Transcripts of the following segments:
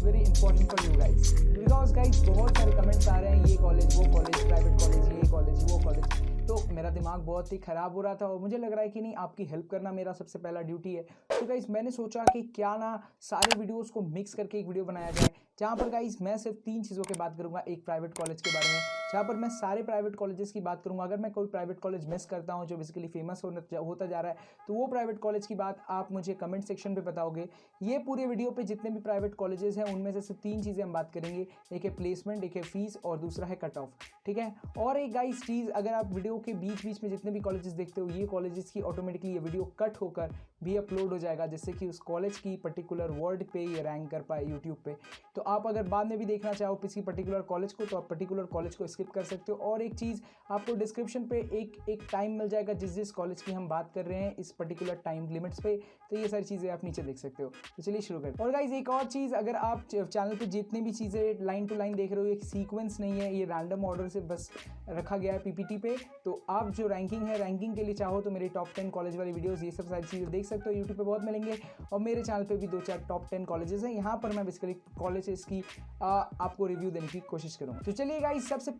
Very important for you guys, because guys बहुत सारे comments आ रहे हैं, ये कॉलेज वो कॉलेज, प्राइवेट कॉलेज, ये कॉलेज वो कॉलेज। तो मेरा दिमाग बहुत ही ख़राब हो रहा था और मुझे लग रहा है कि नहीं, आपकी हेल्प करना मेरा सबसे पहला ड्यूटी है। तो गाइस मैंने सोचा कि क्या ना सारे वीडियोस को मिक्स करके एक वीडियो बनाया जाए, जहाँ पर गाइस मैं सिर्फ 3 चीज़ों की बात करूँगा। एक प्राइवेट कॉलेज के बारे में, जहाँ पर मैं सारे प्राइवेट कॉलेजेस की बात करूँगा। अगर मैं कोई प्राइवेट कॉलेज मिस करता हूँ जो बेसिकली फेमस होता जा रहा है, तो वो प्राइवेट कॉलेज की बात आप मुझे कमेंट सेक्शन पे बताओगे। ये पूरे वीडियो पे जितने भी प्राइवेट कॉलेजेस हैं उनमें से सिर्फ 3 चीज़ें हम बात करेंगे। एक है प्लेसमेंट, एक है फीस और दूसरा है कट ऑफ, ठीक है। और एक गाइस चीज़, अगर आप वीडियो के बीच बीच में जितने भी कॉलेजेस देखते हो, ये कॉलेजेस की ऑटोमेटिकली ये वीडियो कट होकर भी अपलोड हो जाएगा, जिससे कि उस कॉलेज की पर्टिकुलर वर्ड पे ये रैंक कर पाए यूट्यूब पे। तो आप अगर बाद में भी देखना चाहो किसी पर्टिकुलर कॉलेज को, तो आप पर्टिकुलर कॉलेज को स्किप कर सकते हो। और एक चीज़, आपको डिस्क्रिप्शन पे एक टाइम मिल जाएगा जिस कॉलेज की हम बात कर रहे हैं, इस पर्टिकुलर टाइम लिमिट्स पे। तो ये सारी चीज़ें आप नीचे देख सकते हो। तो चलिए शुरू करते हैं। और गाइज एक और चीज़, अगर आप चैनल पे जितनी भी चीज़ें लाइन टू लाइन देख रहे हो, एक सीक्वेंस नहीं है, ये रैंडम ऑर्डर से बस रखा गया है पीपीटी पे। तो आप जो रैंकिंग है, रैंकिंग के लिए चाहो तो मेरे टॉप 10 कॉलेज वाली वीडियोस, ये सब सारी चीज़ें देख सकते हो, यूट्यूब पे बहुत मिलेंगे। और मेरे चैनल पे भी 2-4 टॉप 10 कॉलेजेस हैं, यहाँ पर मैं बेसिकली कॉलेजेस की आपको रिव्यू देने की कोशिश करूँगा। तो चलिए गाइस, सबसे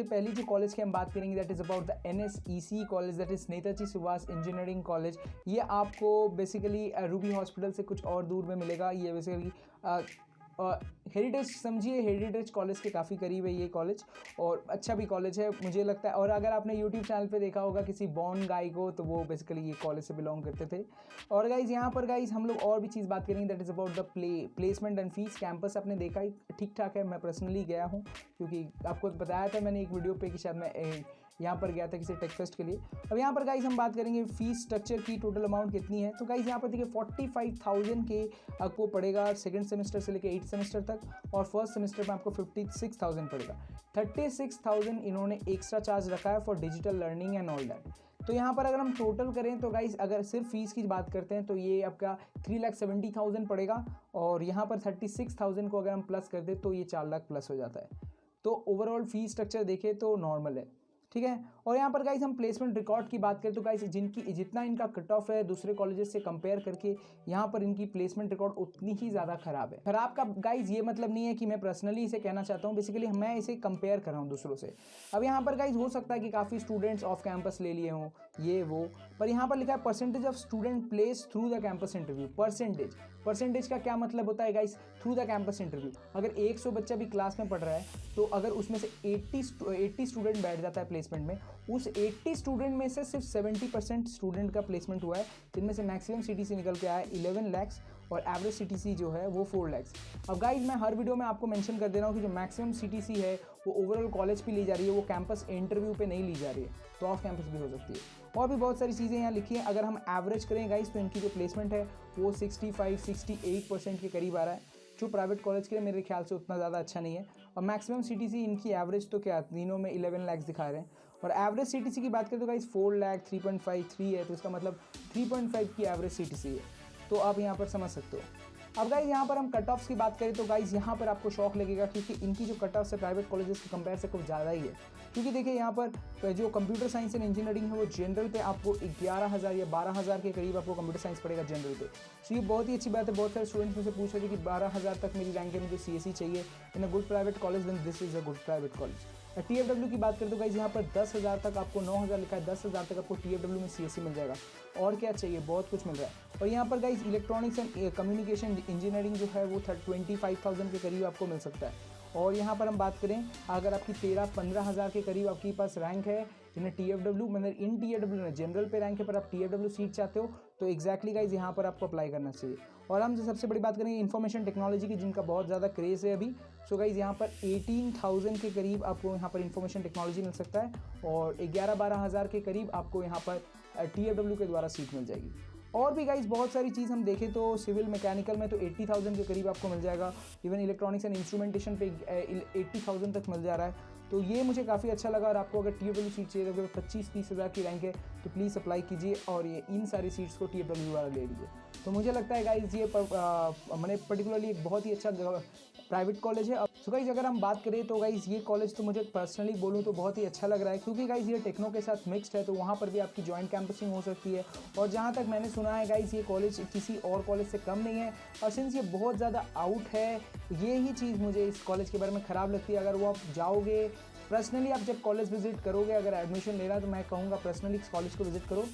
पहली जो कॉलेज की हम बात करेंगे, that is about the NSEC college, that is Netaji Subhash engineering college. ये आपको बेसिकली रूबी हॉस्पिटल से कुछ और दूर में मिलेगा। ये बेसिकली हेरिटेज समझिए, हेरिटेज कॉलेज के काफ़ी करीब है ये कॉलेज, और अच्छा भी कॉलेज है मुझे लगता है। और अगर आपने यूट्यूब चैनल पे देखा होगा किसी बॉर्न गाय को, तो वो बेसिकली ये कॉलेज से बिलोंग करते थे। और गाइज यहाँ पर गाइज हम लोग और भी चीज़ बात करेंगे, that is about the placement and fees. Campus आपने देखा ही ठीक ठाक है, मैं पर्सनली गया हूँ, क्योंकि आपको बताया था मैंने एक वीडियो पे कि शायद मैं यहाँ पर गया था किसी टेक फेस्ट के लिए। अब यहाँ पर गाइज हम बात करेंगे फीस स्ट्रक्चर की, टोटल अमाउंट कितनी है। तो गाइज यहाँ पर देखिए 45,000 के आपको पड़ेगा सेकंड सेमेस्टर से लेकर 8th सेमेस्टर तक, और फर्स्ट सेमेस्टर में आपको 56,000 पड़ेगा। 36,000 इन्होंने एक्स्ट्रा चार्ज रखा है for digital learning and all that. तो यहाँ पर अगर हम टोटल करें तो गाइज, अगर सिर्फ फीस की बात करते हैं तो ये आपका 3,70,000 पड़ेगा, और यहाँ पर 36,000 को अगर हम प्लस कर दें तो ये 4 लाख प्लस हो जाता है। तो ओवरऑल फीस स्ट्रक्चर देखें तो नॉर्मल है, ठीक है। और यहाँ पर गाइज हम प्लेसमेंट रिकॉर्ड की बात करें तो गाइज जितना इनका कट ऑफ है दूसरे कॉलेजेस से कंपेयर करके, यहाँ पर इनकी प्लेसमेंट रिकॉर्ड उतनी ही ज़्यादा खराब है। खराब का गाइज ये मतलब नहीं है कि मैं पर्सनली इसे कहना चाहता हूँ, बेसिकली मैं इसे कंपेयर कर रहा हूँ दूसरों से। अब यहाँ पर गाइज हो सकता है कि काफ़ी स्टूडेंट्स ऑफ कैंपस ले लिए हों, ये वो, पर यहाँ पर लिखा है percentage of student place through the campus interview. Percentage का क्या मतलब होता है guys? Through the campus interview. अगर 100 बच्चा भी क्लास में पढ़ रहा है, तो अगर उसमें से 80 स्टूडेंट बैठ जाता है प्लेसमेंट में, उस 80 स्टूडेंट में से सिर्फ 70% स्टूडेंट का प्लेसमेंट हुआ है, जिनमें से मैक्सिमम CTC निकल के आया 11 lakhs और एवरेज CTC जो है वो 4 lakhs। अब गाइज मैं हर वीडियो में आपको मेंशन कर दे रहा हूँ कि जो मैक्सिमम CTC है वो ओवरऑल कॉलेज पे ली जा रही है, वो कैंपस इंटरव्यू पे नहीं ली जा रही है, तो ऑफ कैंपस भी हो सकती है। और भी बहुत सारी चीज़ें यहाँ लिखी हैं। अगर हम एवरेज करें गाइज, तो इनकी जो प्लेसमेंट है वो 65-68% के करीब आ रहा है, जो प्राइवेट कॉलेज के लिए मेरे ख्याल से उतना ज़्यादा अच्छा नहीं है। और मैक्सिमम CTC इनकी एवरेज तो क्या तीनों में 11 lakhs दिखा रहे हैं, और एवरेज CTC की बात करें तो गाइज 4 लाख 3.5 3 है, तो इसका मतलब 3.5 की एवरेज CTC है। तो आप यहाँ पर समझ सकते हो। अब गाइज यहाँ पर हम कट ऑफ्स की बात करें तो गाइज यहाँ पर आपको शॉक लगेगा, क्योंकि इनकी जो कट ऑफ्स है प्राइवेट कॉलेजेस के कंपेयर से कुछ ज़्यादा ही है। क्योंकि देखिए यहाँ पर जो कंप्यूटर साइंस एंड इंजीनियरिंग है वो जनरल पे आपको 11,000 या 12,000 के करीब आपको कंप्यूटर साइंस पड़ेगा जनरल पे। तो ये बहुत ही अच्छी बात है। बहुत सारे स्टूडेंट्स मुझे पूछ रहे थे कि 12,000 तक मेरी रैंक है, मुझे CSE चाहिए in a good private college, then this is a good private college. TFW की बात करें तो गाइज यहाँ पर 10,000 तक आपको, 9,000 लिखा है, 10,000 तक आपको TFW में CSE मिल जाएगा। और क्या चाहिए, बहुत कुछ मिल रहा है। और यहाँ पर guys electronics and communication engineering जो है वो 25,000 के करीब आपको मिल सकता है। और यहाँ पर हम बात करें, अगर आपकी 13-15,000 के करीब आपके पास रैंक है इन TFW, मतलब इन TFW में जनरल पे रैंक है, पर आप TFW सीट चाहते हो, तो एग्जैक्टली गाइज यहाँ पर आपको अप्लाई करना चाहिए। और हम जो सबसे बड़ी बात करेंगे इन्फॉर्मेशन टेक्नोलॉजी की, जिनका बहुत ज़्यादा क्रेज़ है अभी। सो गाइज यहाँ पर 18,000 के करीब आपको यहाँ पर इन्फॉर्मेशन टेक्नोलॉजी मिल सकता है, और 11-12 हज़ार के करीब आपको यहाँ पर TFW के द्वारा सीट मिल जाएगी। और भी गाइज बहुत सारी चीज़ हम देखें तो सिविल मैकेनिकल में तो 80,000 के करीब आपको मिल जाएगा। इवन इलेक्ट्रॉनिक्स एंड इंस्ट्रूमेंटेशन पे 80,000 तक मिल जा रहा है। तो ये मुझे काफ़ी अच्छा लगा। और आपको अगर TFW सीट चाहिए, अगर 25-30 हज़ार की रैंक है, तो प्लीज़ अप्लाई कीजिए और ये इन सारी सीट्स को TFW वाला ले लीजिए। तो मुझे लगता है गाइज ये मैंने पर्टिकुलरली एक बहुत ही अच्छा प्राइवेट कॉलेज है। अब सो गाइस अगर हम बात करें तो गाइस ये कॉलेज तो मुझे पर्सनली बोलूँ तो बहुत ही अच्छा लग रहा है, क्योंकि गाइस ये टेक्नो के साथ मिक्स्ड है, तो वहाँ पर भी आपकी जॉइंट कैंपसिंग हो सकती है। और जहाँ तक मैंने सुना है गाइस ये कॉलेज किसी और कॉलेज से कम नहीं है, और सिंस ये बहुत ज़्यादा आउट है, ये ही चीज़ मुझे इस कॉलेज के बारे में ख़राब लगती है। अगर वो आप जाओगे पर्सनली, आप जब कॉलेज विजिट करोगे, अगर एडमिशन लेना है तो मैं कहूँगा पर्सनली इस कॉलेज को विजिट करो।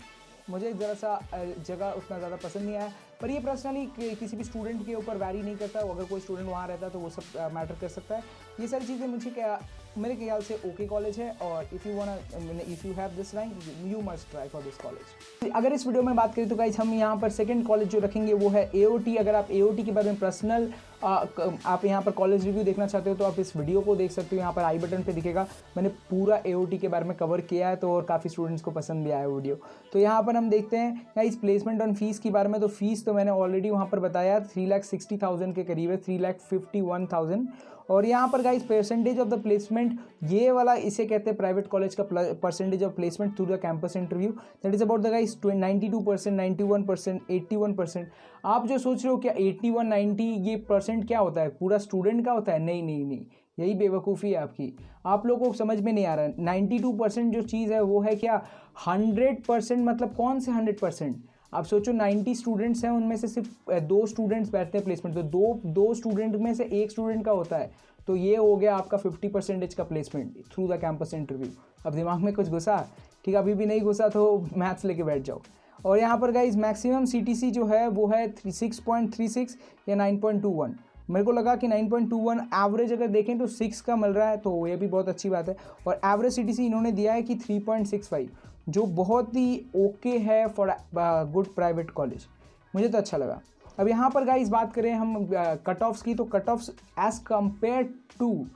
मुझे ज़रा सा जगह उतना ज़्यादा पसंद नहीं आया, पर ये पर्सनली किसी भी स्टूडेंट के ऊपर वैरी नहीं करता। अगर कोई स्टूडेंट वहाँ रहता है तो वो सब मैटर कर सकता है। ये सारी चीज़ें मुझे मेरे ख्याल से ओके कॉलेज है, और if you have this rank you must try for this college. अगर इस वीडियो में बात करें तो गाइस हम यहाँ पर सेकंड कॉलेज जो रखेंगे वो है AOT। अगर आप AOT के बारे में पर्सनल आप यहाँ पर कॉलेज रिव्यू देखना चाहते हो तो आप इस वीडियो को देख सकते हो। यहाँ पर आई बटन पे दिखेगा, मैंने पूरा AOT के बारे में कवर किया है, तो और काफ़ी स्टूडेंट्स को पसंद भी आया वीडियो। तो यहाँ पर हम देखते हैं यहाँ इस प्लेसमेंट ऑन फीस के बारे में। तो फीस तो मैंने ऑलरेडी वहाँ पर बताया 3,60,000 के करीब है, 3,51,000। और यहाँ पर guys percentage of the placement, ये वाला इसे कहते हैं प्राइवेट कॉलेज का percentage of placement through the campus interview, that is about the guys 92%, 91%, 81%। आप जो सोच रहे हो क्या 81, 90 ये परसेंट क्या होता है, पूरा स्टूडेंट का होता है? नहीं नहीं नहीं, यही बेवकूफ़ी है आपकी, आप लोगों को समझ में नहीं आ रहा है। 92% जो चीज़ है वो है क्या 100%, मतलब कौन से 100%? आप सोचो 90 स्टूडेंट्स हैं, उनमें से सिर्फ 2 स्टूडेंट्स बैठते हैं प्लेसमेंट, तो दो स्टूडेंट में से एक स्टूडेंट का होता है, तो ये हो गया आपका 50% का placement through the campus interview. अब दिमाग में कुछ घुसा? ठीक, अभी भी नहीं घुसा तो मैथ्स लेके बैठ जाओ। और यहाँ पर गाइज मैक्सिमम CTC जो है वो है 6.36 या 9.21। मेरे को लगा कि 9.21 एवरेज अगर देखें तो 6 का मिल रहा है, तो ये भी बहुत अच्छी बात है। और एवरेज CTC इन्होंने दिया है कि 3.65, जो बहुत ही ओके है फॉर गुड प्राइवेट कॉलेज, मुझे तो अच्छा लगा। अब यहाँ पर गाइस बात करें हम कट ऑफ्स की, तो cut offs as compare to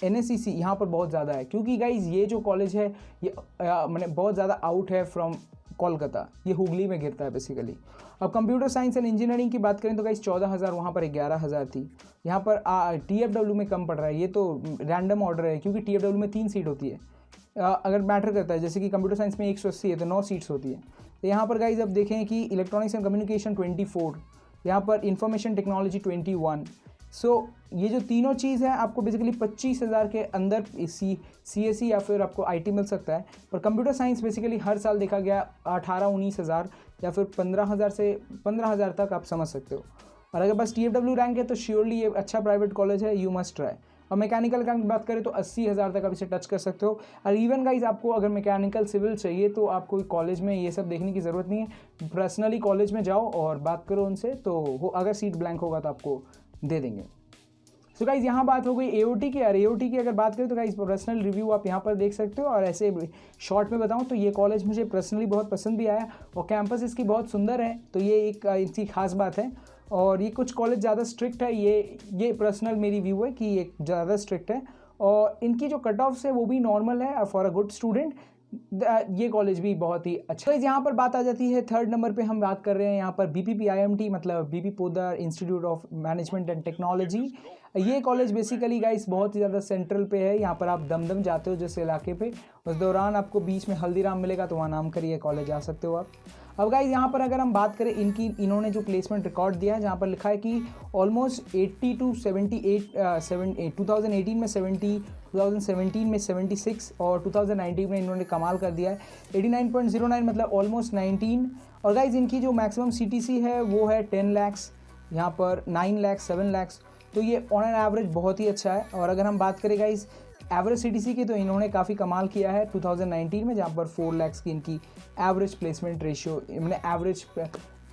NSCC यहाँ पर बहुत ज़्यादा है, क्योंकि गाइस ये जो कॉलेज है ये मैंने बहुत ज़्यादा आउट है फ्रॉम कोलकाता, ये हुगली में गिरता है बेसिकली। अब कंप्यूटर साइंस एंड इंजीनियरिंग की बात करें तो गाइस 14,000, वहाँ पर 11,000 थी। यहाँ पर TFW में कम पड़ रहा है, ये तो रैंडम ऑर्डर है, क्योंकि TFW में 3 सीट होती है। अगर मैटर करता है, जैसे कि कंप्यूटर साइंस में 180 है तो 9 सीट्स होती है। तो यहाँ पर गाइज अब देखें कि इलेक्ट्रॉनिक्स एंड कम्युनिकेशन 24, यहाँ पर इंफॉर्मेशन टेक्नोलॉजी 21। सो ये जो तीनों चीज़ है आपको बेसिकली 25,000 के अंदर CSE या फिर आपको IT मिल सकता है। पर कंप्यूटर साइंस बेसिकली हर साल देखा गया 18-19,000 या फिर 15,000 तक आप समझ सकते हो। और अगर बस TFW रैंक है तो श्योरली ये अच्छा प्राइवेट कॉलेज है, यू मस्ट ट्राई। और मैकेनिकल का बात करें तो 80,000 तक आप इसे टच कर सकते हो। और इवन गाइज आपको अगर मैकेनिकल सिविल चाहिए तो आपको कॉलेज में ये सब देखने की ज़रूरत नहीं है, पर्सनली कॉलेज में जाओ और बात करो उनसे, तो अगर सीट ब्लैंक होगा तो आपको दे देंगे। सो गाइज यहाँ बात हो गई AOT की। और AOT की अगर बात करें तो गाइज पर्सनल रिव्यू आप यहाँ पर देख सकते हो। और ऐसे शॉर्ट में बताऊँ तो ये कॉलेज मुझे पर्सनली बहुत पसंद भी आया, और कैंपस इसकी बहुत सुंदर है, तो ये एक इनकी खास बात है। और ये कुछ कॉलेज ज़्यादा स्ट्रिक्ट है, ये पर्सनल मेरी व्यू है कि ये ज़्यादा स्ट्रिक्ट है। और इनकी जो कट ऑफ्स है वो भी नॉर्मल है फॉर अ गुड स्टूडेंट। ये कॉलेज भी बहुत ही अच्छा है। यहाँ पर बात आ जाती है थर्ड नंबर पे, हम बात कर रहे हैं यहाँ पर BPPIMT, मतलब BP Poddar institute of management and technology. ये कॉलेज बेसिकली गाइस बहुत ही ज़्यादा सेंट्रल पे है। यहाँ पर आप दमदम जाते हो जिस इलाके पे, उस दौरान आपको बीच में हल्दीराम मिलेगा, तो वहाँ नाम करिए कॉलेज आ सकते हो आप। अब गाइज यहाँ पर अगर हम बात करें इन्होंने जो प्लेसमेंट रिकॉर्ड दिया है, जहाँ पर लिखा है कि ऑलमोस्ट 80 to 78, 2018 में 70, 2017 में 76 और 2019 में इन्होंने कमाल कर दिया है 89.09, मतलब ऑलमोस्ट 19। और गाइज इनकी जो मैक्सिमम CTC है वो है 10 lakhs, यहाँ पर 9 lakhs, 7 lakhs, तो ये ऑन एन एवरेज बहुत ही अच्छा है। और अगर हम बात करें गाइज एवरेज CTC की, तो इन्होंने काफ़ी कमाल किया है 2019 में, जहाँ पर 4 lakhs की इनकी एवरेज प्लेसमेंट रेशियो, मैंने एवरेज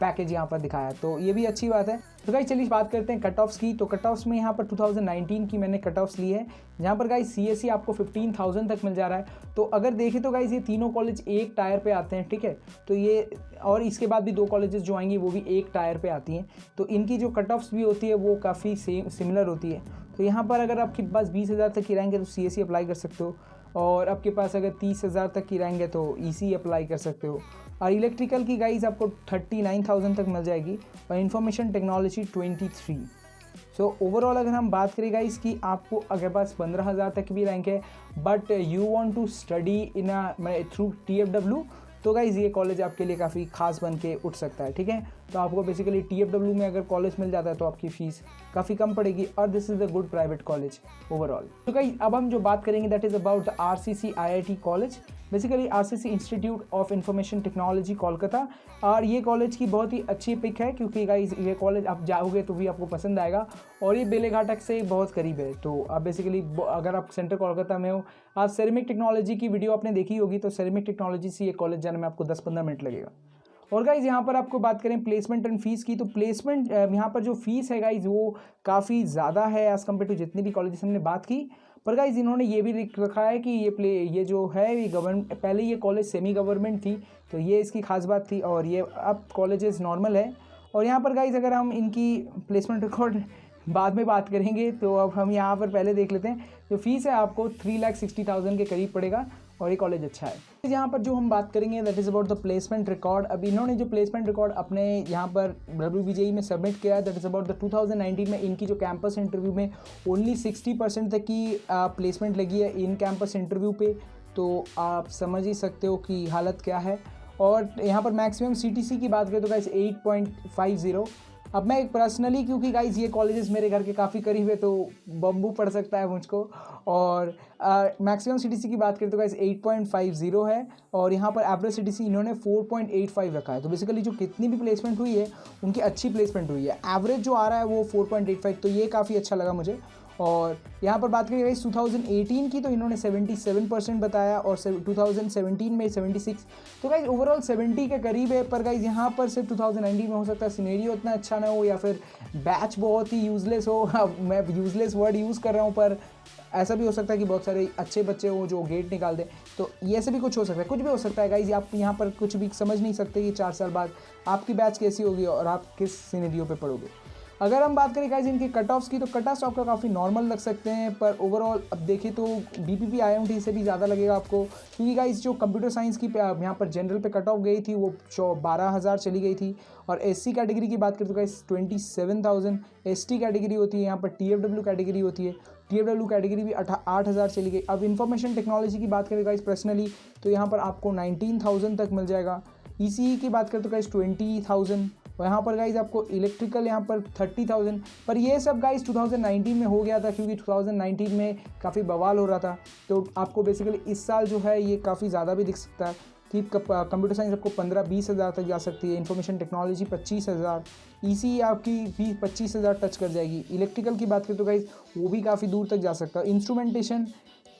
पैकेज यहाँ पर दिखाया, तो ये भी अच्छी बात है। तो गाइस चलिए बात करते हैं कट ऑफ्स की। तो कट ऑफ्स में यहाँ पर 2019 की मैंने कट ऑफ्स ली है, जहाँ पर गाइस CSE आपको 15,000 तक मिल जा रहा है। तो अगर देखें तो गाइस ये तीनों कॉलेज एक टायर पे आते हैं, ठीक है। तो ये और इसके बाद भी 2 कॉलेजेस जो आएंगी वो भी एक टायर पे आती हैं, तो इनकी जो कट ऑफ्स भी होती है वो काफ़ी सिमिलर होती है। तो यहाँ पर अगर आपके पास 20,000 तक की रैंक है तो CSE अप्लाई कर सकते हो, और आपके पास अगर 30,000 तक की रैंक है तो EC अप्लाई कर सकते हो। और इलेक्ट्रिकल की गाइस आपको 39,000 तक मिल जाएगी, और इंफॉर्मेशन टेक्नोलॉजी 23। सो ओवरऑल अगर हम बात करें गाइस कि आपको अगर पास 15,000 तक भी रैंक है, but you want to study in through TFW, तो गाइस ये कॉलेज आपके लिए काफ़ी खास बन के उठ सकता है, ठीक है। तो आपको बेसिकली TFW में अगर कॉलेज मिल जाता है तो आपकी फ़ीस काफ़ी कम पड़ेगी और this is a good private college overall. तो गाइस अब हम जो बात करेंगे that is about the RCC IIT college, basically RCC institute of information technology Kolkata. और ये कॉलेज की बहुत ही अच्छी पिक है क्योंकि गाइस ये कॉलेज आप जाओगे तो भी आपको पसंद आएगा और ये बेलेघाटक से बहुत करीब है। तो आप बेसिकली अगर आप सेंट्रल कोलकाता में हो, आप सेरेमिक टेक्नोलॉजी की वीडियो आपने देखी होगी, तो सेरेमिक टेक्नोलॉजी से ये कॉलेज जाने में आपको 10-15 मिनट लगेगा। और गाइज यहाँ पर आपको बात करें प्लेसमेंट एंड फीस की, तो प्लेसमेंट यहाँ पर जो फीस है गाइज वो काफ़ी ज़्यादा है एज़ कम्पेयर टू जितनी भी कॉलेजेस हमने बात की। पर गाइज इन्होंने ये भी लिख रखा है कि ये जो है ये गवर्नमेंट, पहले ये कॉलेज सेमी गवर्नमेंट थी तो ये इसकी खास बात थी और ये अब कॉलेजेस नॉर्मल है। और यहाँ पर गाइज अगर हम इनकी प्लेसमेंट रिकॉर्ड बाद में बात करेंगे तो अब हम यहाँ पर पहले देख लेते हैं। जो फीस है आपको 3,60,000 के करीब पड़ेगा और ये कॉलेज अच्छा है। यहाँ पर जो हम बात करेंगे that is about the placement record. अब इन्होंने जो प्लेसमेंट रिकॉर्ड अपने यहाँ पर WBJE में सबमिट किया है दैट इज़ अबाउट द 2019 में इनकी जो कैंपस इंटरव्यू में ओनली 60% तक की प्लेसमेंट लगी है इन कैंपस इंटरव्यू पे। तो आप समझ ही सकते हो कि हालत क्या है। और यहाँ पर मैक्सिमम CTC की बात करें तो गाइस 8.50। अब मैं एक पर्सनली, क्योंकि गाइज ये कॉलेजेस मेरे घर के काफ़ी करीब है तो बम्बू पड़ सकता है मुझको, और मैक्सिमम CTC की बात करें तो गाइज 8.50 है और यहाँ पर एवरेज CTC इन्होंने 4.85 रखा है। तो बेसिकली जो कितनी भी प्लेसमेंट हुई है उनकी अच्छी प्लेसमेंट हुई है, एवरेज जो आ रहा है वो 4.85, तो ये काफ़ी अच्छा लगा मुझे। और यहाँ पर बात करें गाइस 2018 की तो इन्होंने 77% बताया और 2017 में 76, तो गाइस ओवरऑल 70 के करीब है। पर गाइस यहाँ पर सिर्फ 2019 में हो सकता है सिनेरियो उतना अच्छा ना हो या फिर बैच बहुत ही यूज़लेस हो। मैं यूज़लेस वर्ड यूज़ कर रहा हूँ पर ऐसा भी हो सकता है कि बहुत सारे अच्छे बच्चे हो जो गेट निकाल दें, तो ये ऐसे भी कुछ हो सकता है, कुछ भी हो सकता है गाइज। आप यहाँ पर कुछ भी समझ नहीं सकते कि 4 साल बाद आपकी बैच कैसी होगी और आप किस सिनेरियो पे पढ़ोगे। अगर हम बात करें गाइज इनके कट ऑफ्स की तो कट ऑफ्स आपका काफ़ी नॉर्मल लग सकते हैं, पर ओवरऑल अब देखें तो BPP IMT से भी ज़्यादा लगेगा आपको, क्योंकि गाइज जो कंप्यूटर साइंस की यहाँ पर जनरल पे कट ऑफ गई थी वो 12,000 चली गई थी। और SC कैटेगरी की बात करें तो गाइज 27,000 ST कैटेगरी होती है, यहाँ पर TFW कैटेगरी होती है, TFW कैटेगरी भी 8,000 चली गई। अब इंफॉर्मेशन टेक्नोलॉजी की बात करें गाइज पर्सनली तो यहाँ पर आपको 19,000 तक मिल जाएगा। ECE की बात करें तो गाइज 20,000 और यहाँ पर गाइज आपको इलेक्ट्रिकल यहाँ पर 30,000। पर ये सब गाइज 2019 में हो गया था क्योंकि 2019 में काफ़ी बवाल हो रहा था, तो आपको बेसिकली इस साल जो है ये काफ़ी ज़्यादा भी दिख सकता है कि कंप्यूटर साइंस आपको 15-20 हज़ार तक जा सकती है, इन्फॉर्मेशन टेक्नोलॉजी 25,000, ECE आपकी भी 25,000 टच कर जाएगी। इलेक्ट्रिकल की बात करें तो गाइज वो भी काफ़ी दूर तक जा सकता है, इंस्ट्रूमेंटेशन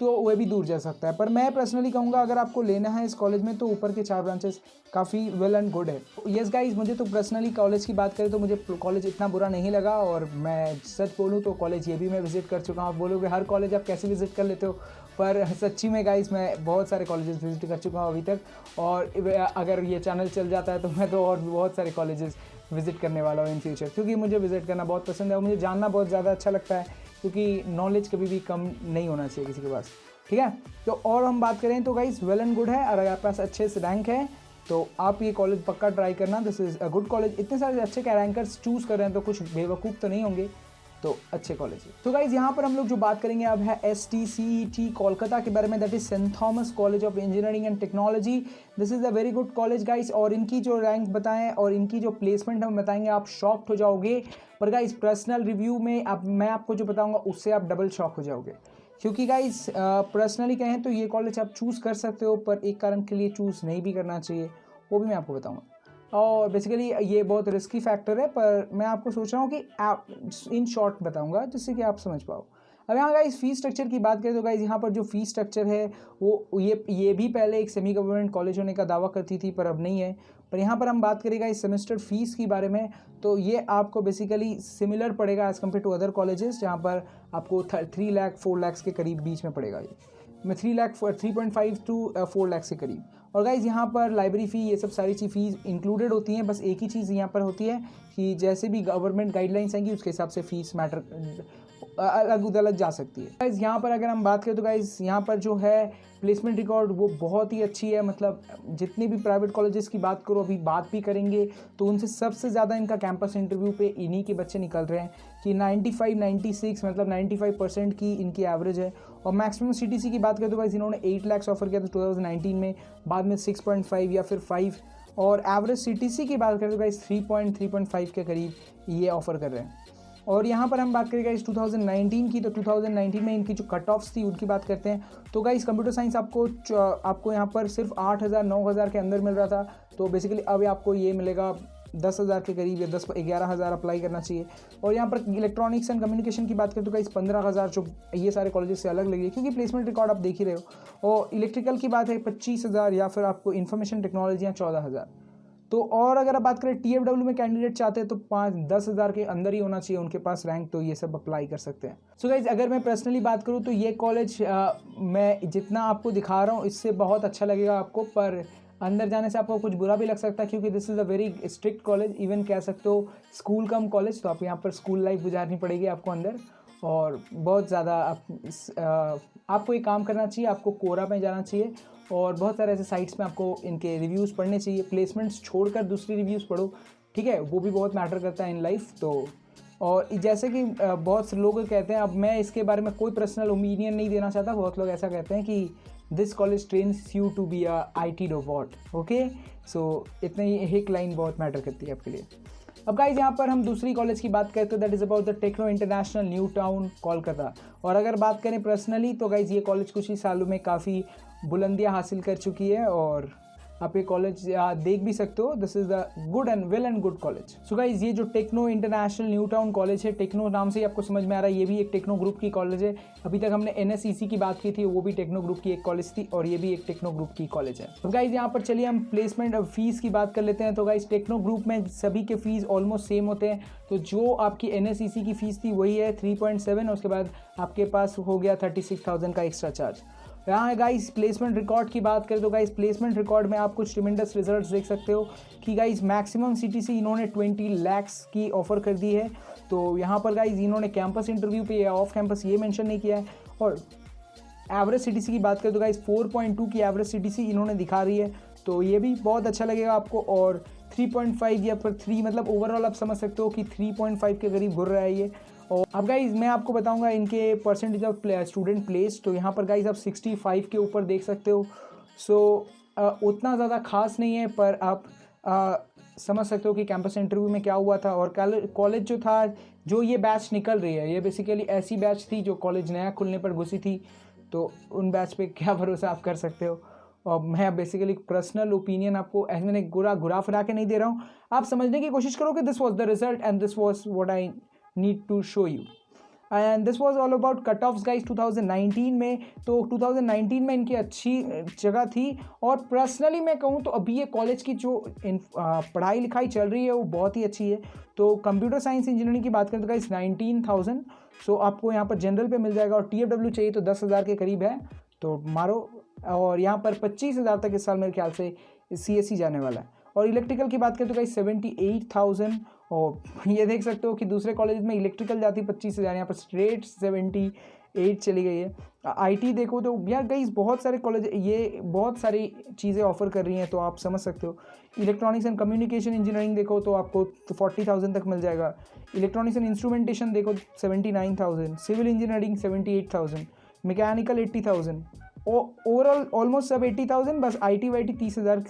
तो वह भी दूर जा सकता है। पर मैं पर्सनली कहूँगा अगर आपको लेना है इस कॉलेज में तो ऊपर के 4 ब्रांचेस काफ़ी वेल एंड गुड है। यस गाइज, मुझे तो पर्सनली कॉलेज की बात करें तो मुझे कॉलेज इतना बुरा नहीं लगा और मैं सच बोलूँ तो कॉलेज ये भी मैं विज़िट कर चुका हूँ। आप बोलोगे हर कॉलेज आप कैसे विज़िट कर लेते हो, पर सच्ची में गाइज मैं बहुत सारे कॉलेजेस विज़िट कर चुका हूँ अभी तक, और अगर ये चैनल चल जाता है तो मैं तो और भी बहुत सारे कॉलेजेस विज़िट करने वाला हूँ इन फ्यूचर, क्योंकि मुझे विज़िट करना बहुत पसंद है और मुझे जानना बहुत ज़्यादा अच्छा लगता है, क्योंकि नॉलेज कभी भी कम नहीं होना चाहिए किसी के पास, ठीक है। तो और हम बात करें तो गाइस वेल एंड गुड है, और अगर आपके पास अच्छे से रैंक है तो आप ये कॉलेज पक्का ट्राई करना, this is a good college. इतने सारे अच्छे रैंकर्स चूज़ कर रहे हैं तो कुछ बेवकूफ़ तो नहीं होंगे, तो अच्छे कॉलेज है। तो गाइज यहाँ पर हम लोग जो बात करेंगे अब है STCET कोलकाता के बारे में, that is Saint Thomas college of engineering and technology. This is a very good college guys, और इनकी जो रैंक बताएं और इनकी जो प्लेसमेंट हम बताएंगे आप शॉक्ड हो जाओगे। पर गाइज पर्सनल रिव्यू में अब मैं आपको जो बताऊँगा उससे आप डबल शॉक हो जाओगे, क्योंकि गाइज पर्सनली कहें तो ये कॉलेज आप चूज़ कर सकते हो, पर एक कारण के लिए चूज़ नहीं भी करना चाहिए, वो भी मैं आपको बताऊंगा। और बेसिकली ये बहुत रिस्की फैक्टर है, पर मैं आपको सोच रहा हूँ कि आप इन शॉर्ट बताऊंगा जिससे कि आप समझ पाओ। अब यहाँ गाइज फ़ीस स्ट्रक्चर की बात करें तो गाइज यहाँ पर जो फ़ीस स्ट्रक्चर है वो ये भी पहले एक सेमी गवर्नमेंट कॉलेज होने का दावा करती थी, पर अब नहीं है। पर यहाँ पर हम बात करेंगे इस सेमेस्टर फ़ीस की बारे में, तो ये आपको बेसिकली सिमिलर पड़ेगा as compare to other colleges, जहाँ पर आपको 3 लाख 4 लाख के करीब बीच में पड़ेगा। ये में 3.5 to 4 लाख के करीब। और गाइज यहाँ पर लाइब्रेरी फ़ी ये सब सारी चीज़ फीस इंक्लूडेड होती हैं, बस एक ही चीज़ यहाँ पर होती है कि जैसे भी गवर्नमेंट गाइडलाइंस आएंगी उसके हिसाब से फ़ीस मैटर अलग जा सकती है। गाइज यहाँ पर अगर हम बात करें तो गाइज यहाँ पर जो है प्लेसमेंट रिकॉर्ड वो बहुत ही अच्छी है, मतलब जितने भी प्राइवेट कॉलेजेस की बात करो, अभी बात भी करेंगे तो उनसे सबसे ज़्यादा इनका कैंपस इंटरव्यू पे इन्हीं के बच्चे निकल रहे हैं कि 96 मतलब 95% की इनकी एवरेज है। और मैक्सिमम CTC की बात करें तो गाइज इन्होंने 8 लाख ऑफर किया था 2019 में, बाद में 6.5 या फिर 5 और एवरेज सीटीसी की बात करें तो गाइस 3.5 के करीब ये ऑफ़र कर रहे हैं। और यहाँ पर हम बात करें गाइस 2019 की, तो 2019 में इनकी जो कट ऑफ्स थी उनकी बात करते हैं। तो गाइस कंप्यूटर साइंस आपको यहाँ पर सिर्फ 8,000 9,000 के अंदर मिल रहा था। तो बेसिकली अब आपको ये मिलेगा 10,000 के करीब, या 11,000 अप्लाई करना चाहिए। और यहाँ पर इलेक्ट्रॉनिक्स एंड कम्युनिकेशन की बात करें तो गाइस 15,000 जो ये सारे कॉलेजेस से अलग लगी है, क्योंकि प्लेसमेंट रिकॉर्ड आप देख ही रहे हो। और इलेक्ट्रिकल की बात है 25,000, या फिर आपको इन्फॉर्मेशन टेक्नोलॉजी 14,000। तो और अगर आप बात करें TFW में कैंडिडेट चाहते हैं तो 5-10,000 के अंदर ही होना चाहिए उनके पास रैंक, तो ये सब अप्लाई कर सकते हैं। सो गाइज अगर मैं पर्सनली बात करूँ तो ये कॉलेज मैं जितना आपको दिखा रहा हूँ इससे बहुत अच्छा लगेगा आपको, पर अंदर जाने से आपको कुछ बुरा भी लग सकता है, क्योंकि this is a very strict college, even कह सकते हो स्कूल कम कॉलेज। तो आप यहाँ पर स्कूल लाइफ गुजारनी पड़ेगी आपको अंदर, और बहुत ज़्यादा आपको एक काम करना चाहिए, आपको कोरा में जाना चाहिए और बहुत सारे ऐसे साइट्स में आपको इनके रिव्यूज़ पढ़ने चाहिए। प्लेसमेंट्स छोड़कर दूसरी रिव्यूज़ पढ़ो, ठीक है, वो भी बहुत मैटर करता है इन लाइफ। तो और जैसे कि बहुत से लोग कहते हैं, अब मैं इसके बारे में कोई पर्सनल ओपिनियन नहीं देना चाहता, बहुत लोग ऐसा कहते हैं कि this college trains you to be a IT robot. Okay, so इतनी ही एक लाइन बहुत मैटर करती है आपके लिए। अब गाइज यहाँ पर हम दूसरी कॉलेज की बात करें तो that is about the Techno International New Town Kolkata. और अगर बात करें पर्सनली तो गाइज ये कॉलेज कुछ ही सालों में काफ़ी बुलंदियाँ हासिल कर चुकी है, और आप ये कॉलेज देख भी सकते हो। This is the good and well and good college. So guys ये जो Techno International New Town college है, टेक्नो नाम से ही आपको समझ में आ रहा है, ये भी एक टेक्नो ग्रुप की कॉलेज है। अभी तक हमने NSEC की बात की थी, वो भी टेक्नो ग्रुप की एक कॉलेज थी, और ये भी एक टेक्नो ग्रुप की कॉलेज है। तो गाइज यहाँ पर चलिए हम प्लेसमेंट और फीस की बात कर लेते हैं। तो गाइज टेक्नो ग्रुप में सभी के फीस ऑलमोस्ट सेम होते हैं। तो जो आपकी NSEC की फ़ीस थी वही है 3.7, उसके बाद आपके पास हो गया 36,000 का एक्स्ट्रा चार्ज। यहाँ है गाइस प्लेसमेंट रिकॉर्ड की बात करें तो गाइस प्लेसमेंट रिकॉर्ड में आप कुछ ट्रिमेंडस रिजल्ट्स देख सकते हो कि गाइस मैक्सिमम CTC इन्होंने 20 लाख्स की ऑफ़र कर दी है। तो यहाँ पर गाइस इन्होंने कैंपस इंटरव्यू पे या ऑफ कैंपस ये मेंशन नहीं किया है। और एवरेज CTC की बात करें तो गाइस 4.2 की एवरेज CTC इन्होंने दिखा रही है, तो ये भी बहुत अच्छा लगेगा आपको। और 3.5 या फिर 3, मतलब ओवरऑल आप समझ सकते हो कि 3.5 के करीब घुर रहा है ये। और अब गाइज मैं आपको बताऊंगा इनके परसेंटेज ऑफ स्टूडेंट प्लेस। तो यहाँ पर गाइज आप 65 के ऊपर देख सकते हो। सो उतना ज़्यादा खास नहीं है, पर आप समझ सकते हो कि कैंपस इंटरव्यू में क्या हुआ था। और कॉलेज जो था, जो ये बैच निकल रही है, ये बेसिकली ऐसी बैच थी जो कॉलेज नया खुलने पर घुसी थी, तो उन बैच पे क्या भरोसा आप कर सकते हो। और मैं बेसिकली पर्सनल ओपिनियन आपको ऐसे मैंने घुरा फिरा के नहीं दे रहा हूँ, आप समझने की कोशिश करो कि this was the result and this was what I need to show you, and this was all about cut offs guys 2019 में। तो 2019 में इनकी अच्छी जगह थी। और पर्सनली मैं कहूँ तो अभी ये कॉलेज की जो पढ़ाई लिखाई चल रही है वो बहुत ही अच्छी है। तो कंप्यूटर साइंस इंजीनियरिंग की बात करें तो गाइस 19,000 सो आपको यहाँ पर जनरल पे मिल जाएगा, और TFW चाहिए तो 10,000 के करीब है, तो मारो। और यहाँ पर 25,000 तक इस साल मेरे ख्याल से CSE जाने वाला है। और इलेक्ट्रिकल की बात करें तो गाइस 78,000, और ये देख सकते हो कि दूसरे कॉलेज में इलेक्ट्रिकल जाती 25,000, यहाँ पर स्ट्रेट 78 चली गई है। IT देखो तो यार गाइस बहुत सारे कॉलेज ये बहुत सारी चीज़ें ऑफर कर रही हैं, तो आप समझ सकते हो। इलेक्ट्रॉनिक्स एंड कम्युनिकेशन इंजीनियरिंग देखो तो आपको 40,000 तक मिल जाएगा। इलेक्ट्रॉनिक्स एंड इंस्ट्रूमेंटेशन देखो 79,000, civil engineering 78,000, mechanical 80,000, overall almost सब 80,000। बस IT वाईटी 30,000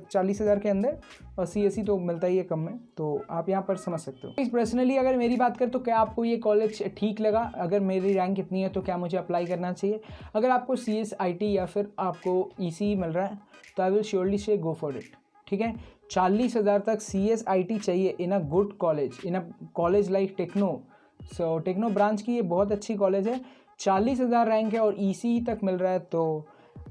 40,000 के अंदर, और CSE तो मिलता ही है कम में, तो आप यहाँ पर समझ सकते हो। पर्सनली अगर मेरी बात करें तो क्या आपको ये कॉलेज ठीक लगा? अगर मेरी रैंक इतनी है तो क्या मुझे अप्लाई करना चाहिए? अगर आपको CS IT या फिर आपको ECE मिल रहा है तो आई विल श्योरली से गो फॉर इट, ठीक है। 40,000 तक CS IT चाहिए in a good college, in a college like Techno. So Techno branch की ये बहुत अच्छी कॉलेज है, 40,000 रैंक है और ECE तक मिल रहा है, तो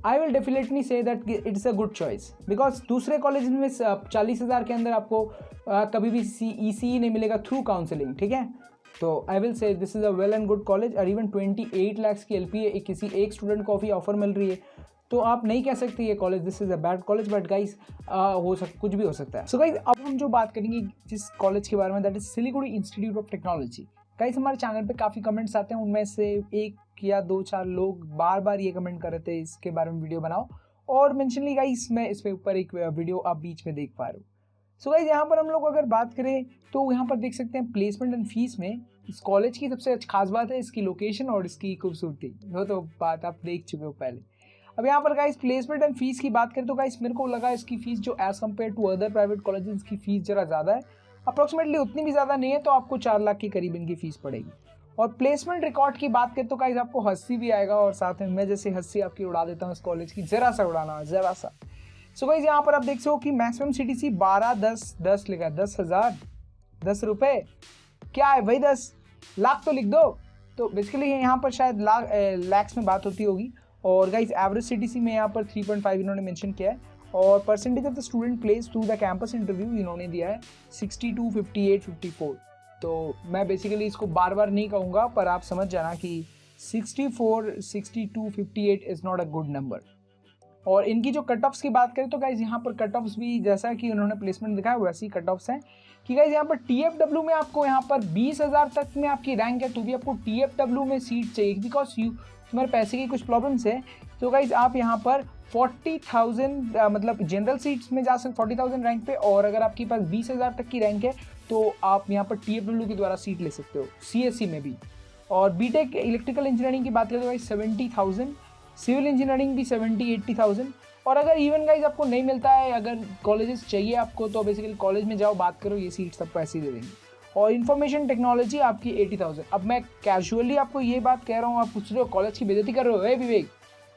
I will definitely say that it's a good choice. Because दूसरे कॉलेज में 40,000 के अंदर आपको कभी भी ECE नहीं मिलेगा थ्रू काउंसलिंग, ठीक है। तो I will say this is a well and good college. और इवन 28 लाख की LPA किसी एक स्टूडेंट को भी ऑफर मिल रही है, तो आप नहीं कह सकते ये college this is a bad college. But guys कुछ भी हो सकता है। सो गाइस अब हम जो बात करेंगे जिस कॉलेज के बारे में, that is Siliguri institute of technology. Guys हमारे चैनल पे काफ़ी कमेंट्स आते हैं, उनमें से 1 या 2-4 लोग बार बार ये कमेंट कर रहे थे इसके बारे में वीडियो बनाओ, और मेंशनली गाइस मैं इस पे ऊपर एक वीडियो आप बीच में देख पा रहे हो। सो गाइस यहाँ पर हम लोग अगर बात करें तो यहाँ पर देख सकते हैं प्लेसमेंट एंड फीस में इस कॉलेज की सबसे खास बात है इसकी लोकेशन और इसकी खूबसूरती। वो तो बात आप देख चुके हो पहले। अब यहाँ पर गाइस प्लेसमेंट एंड फीस की बात करें तो गाइस मेरे को लगा इसकी फीस जो as compare to other private colleges की फीस जरा ज़्यादा है, अप्रॉक्सीमेटली उतनी भी ज़्यादा नहीं है, तो आपको 4 लाख के करीब इनकी फीस पड़ेगी। और प्लेसमेंट रिकॉर्ड की बात करें तो गाइस आपको हंसी भी आएगा, और साथ में मैं जैसे हंसी आपकी उड़ा देता हूँ इस कॉलेज की, ज़रा सा उड़ाना, ज़रा सा। सो गाइस यहाँ पर आप देख सकते हो कि मैक्सिमम CTC 12-10 लिखा है, 10,000, 10 रुपये, क्या है भाई, 10 लाख तो लिख दो। तो बेसिकली यहाँ पर शायद लैक्स में बात होती होगी। और गाइस एवरेज CTC में यहाँ पर 3.5 इन्होंने मेंशन किया है, और percentage of the student place through the campus interview इन्होंने दिया है 62, 58, 54। तो मैं बेसिकली इसको बार बार नहीं कहूँगा, पर आप समझ जाना कि 64, 62, 58 is not a good number. और इनकी जो कट ऑफ्स की बात करें तो गाइज यहाँ पर कट ऑफ्स भी जैसा कि उन्होंने प्लेसमेंट दिखाया वैसे ही कट ऑफ्स हैं कि गाइज यहाँ पर TFW में आपको यहाँ पर 20,000 तक में आपकी रैंक है, तो भी आपको TFW में सीट चाहिए, बिकॉज तुम्हारे पैसे की कुछ प्रॉब्लम्स है। तो गाइज आप यहाँ पर 40,000 मतलब जनरल सीट्स में जा सकते 40,000 रैंक पे, और अगर आपके पास 20,000 तक की रैंक है तो आप यहाँ पर TFW के द्वारा सीट ले सकते हो, CSE में भी। और बीटेक इलेक्ट्रिकल इंजीनियरिंग की बात करें तो गाइज 70,000, सिविल इंजीनियरिंग भी 70-80,000। और अगर इवन गाइज आपको नहीं मिलता है, अगर कॉलेजेस चाहिए आपको, तो बेसिकली कॉलेज में जाओ, बात करो, ये सीट सबको ऐसे ही दे देंगे। और इन्फॉर्मेशन टेक्नोलॉजी आपकी 80,000। अब मैं कैजुअली आपको ये बात कह रहा हूँ, आप पूछ रहे हो कॉलेज की बेइज्जती कर रहे हो, विवेक,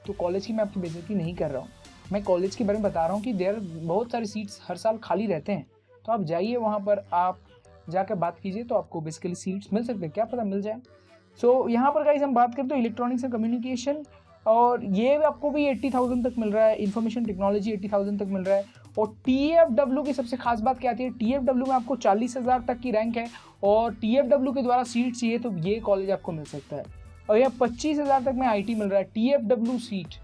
तो कॉलेज की मैं आपकी बेइज्जती नहीं कर रहा हूँ, मैं कॉलेज के बारे में बता रहा हूँ कि देर बहुत सारी सीट्स हर साल खाली रहते हैं, तो आप जाइए वहाँ पर, आप जाकर बात कीजिए, तो आपको बेसिकली सीट्स मिल सकते हैं, क्या पता मिल जाए। सो यहाँ पर गाइज हम बात करें तो इलेक्ट्रॉनिक्स एंड कम्युनिकेशन, और ये आपको भी 80,000 तक मिल रहा है, इन्फॉर्मेशन टेक्नोलॉजी 80,000 तक मिल रहा है। और TFW की सबसे खास बात क्या आती है, TFW में आपको 40,000 तक की रैंक है, और TFW के द्वारा सीट चाहिए तो ये कॉलेज आपको मिल सकता है। और यह 25,000 तक में IT मिल रहा है, TFW सीट,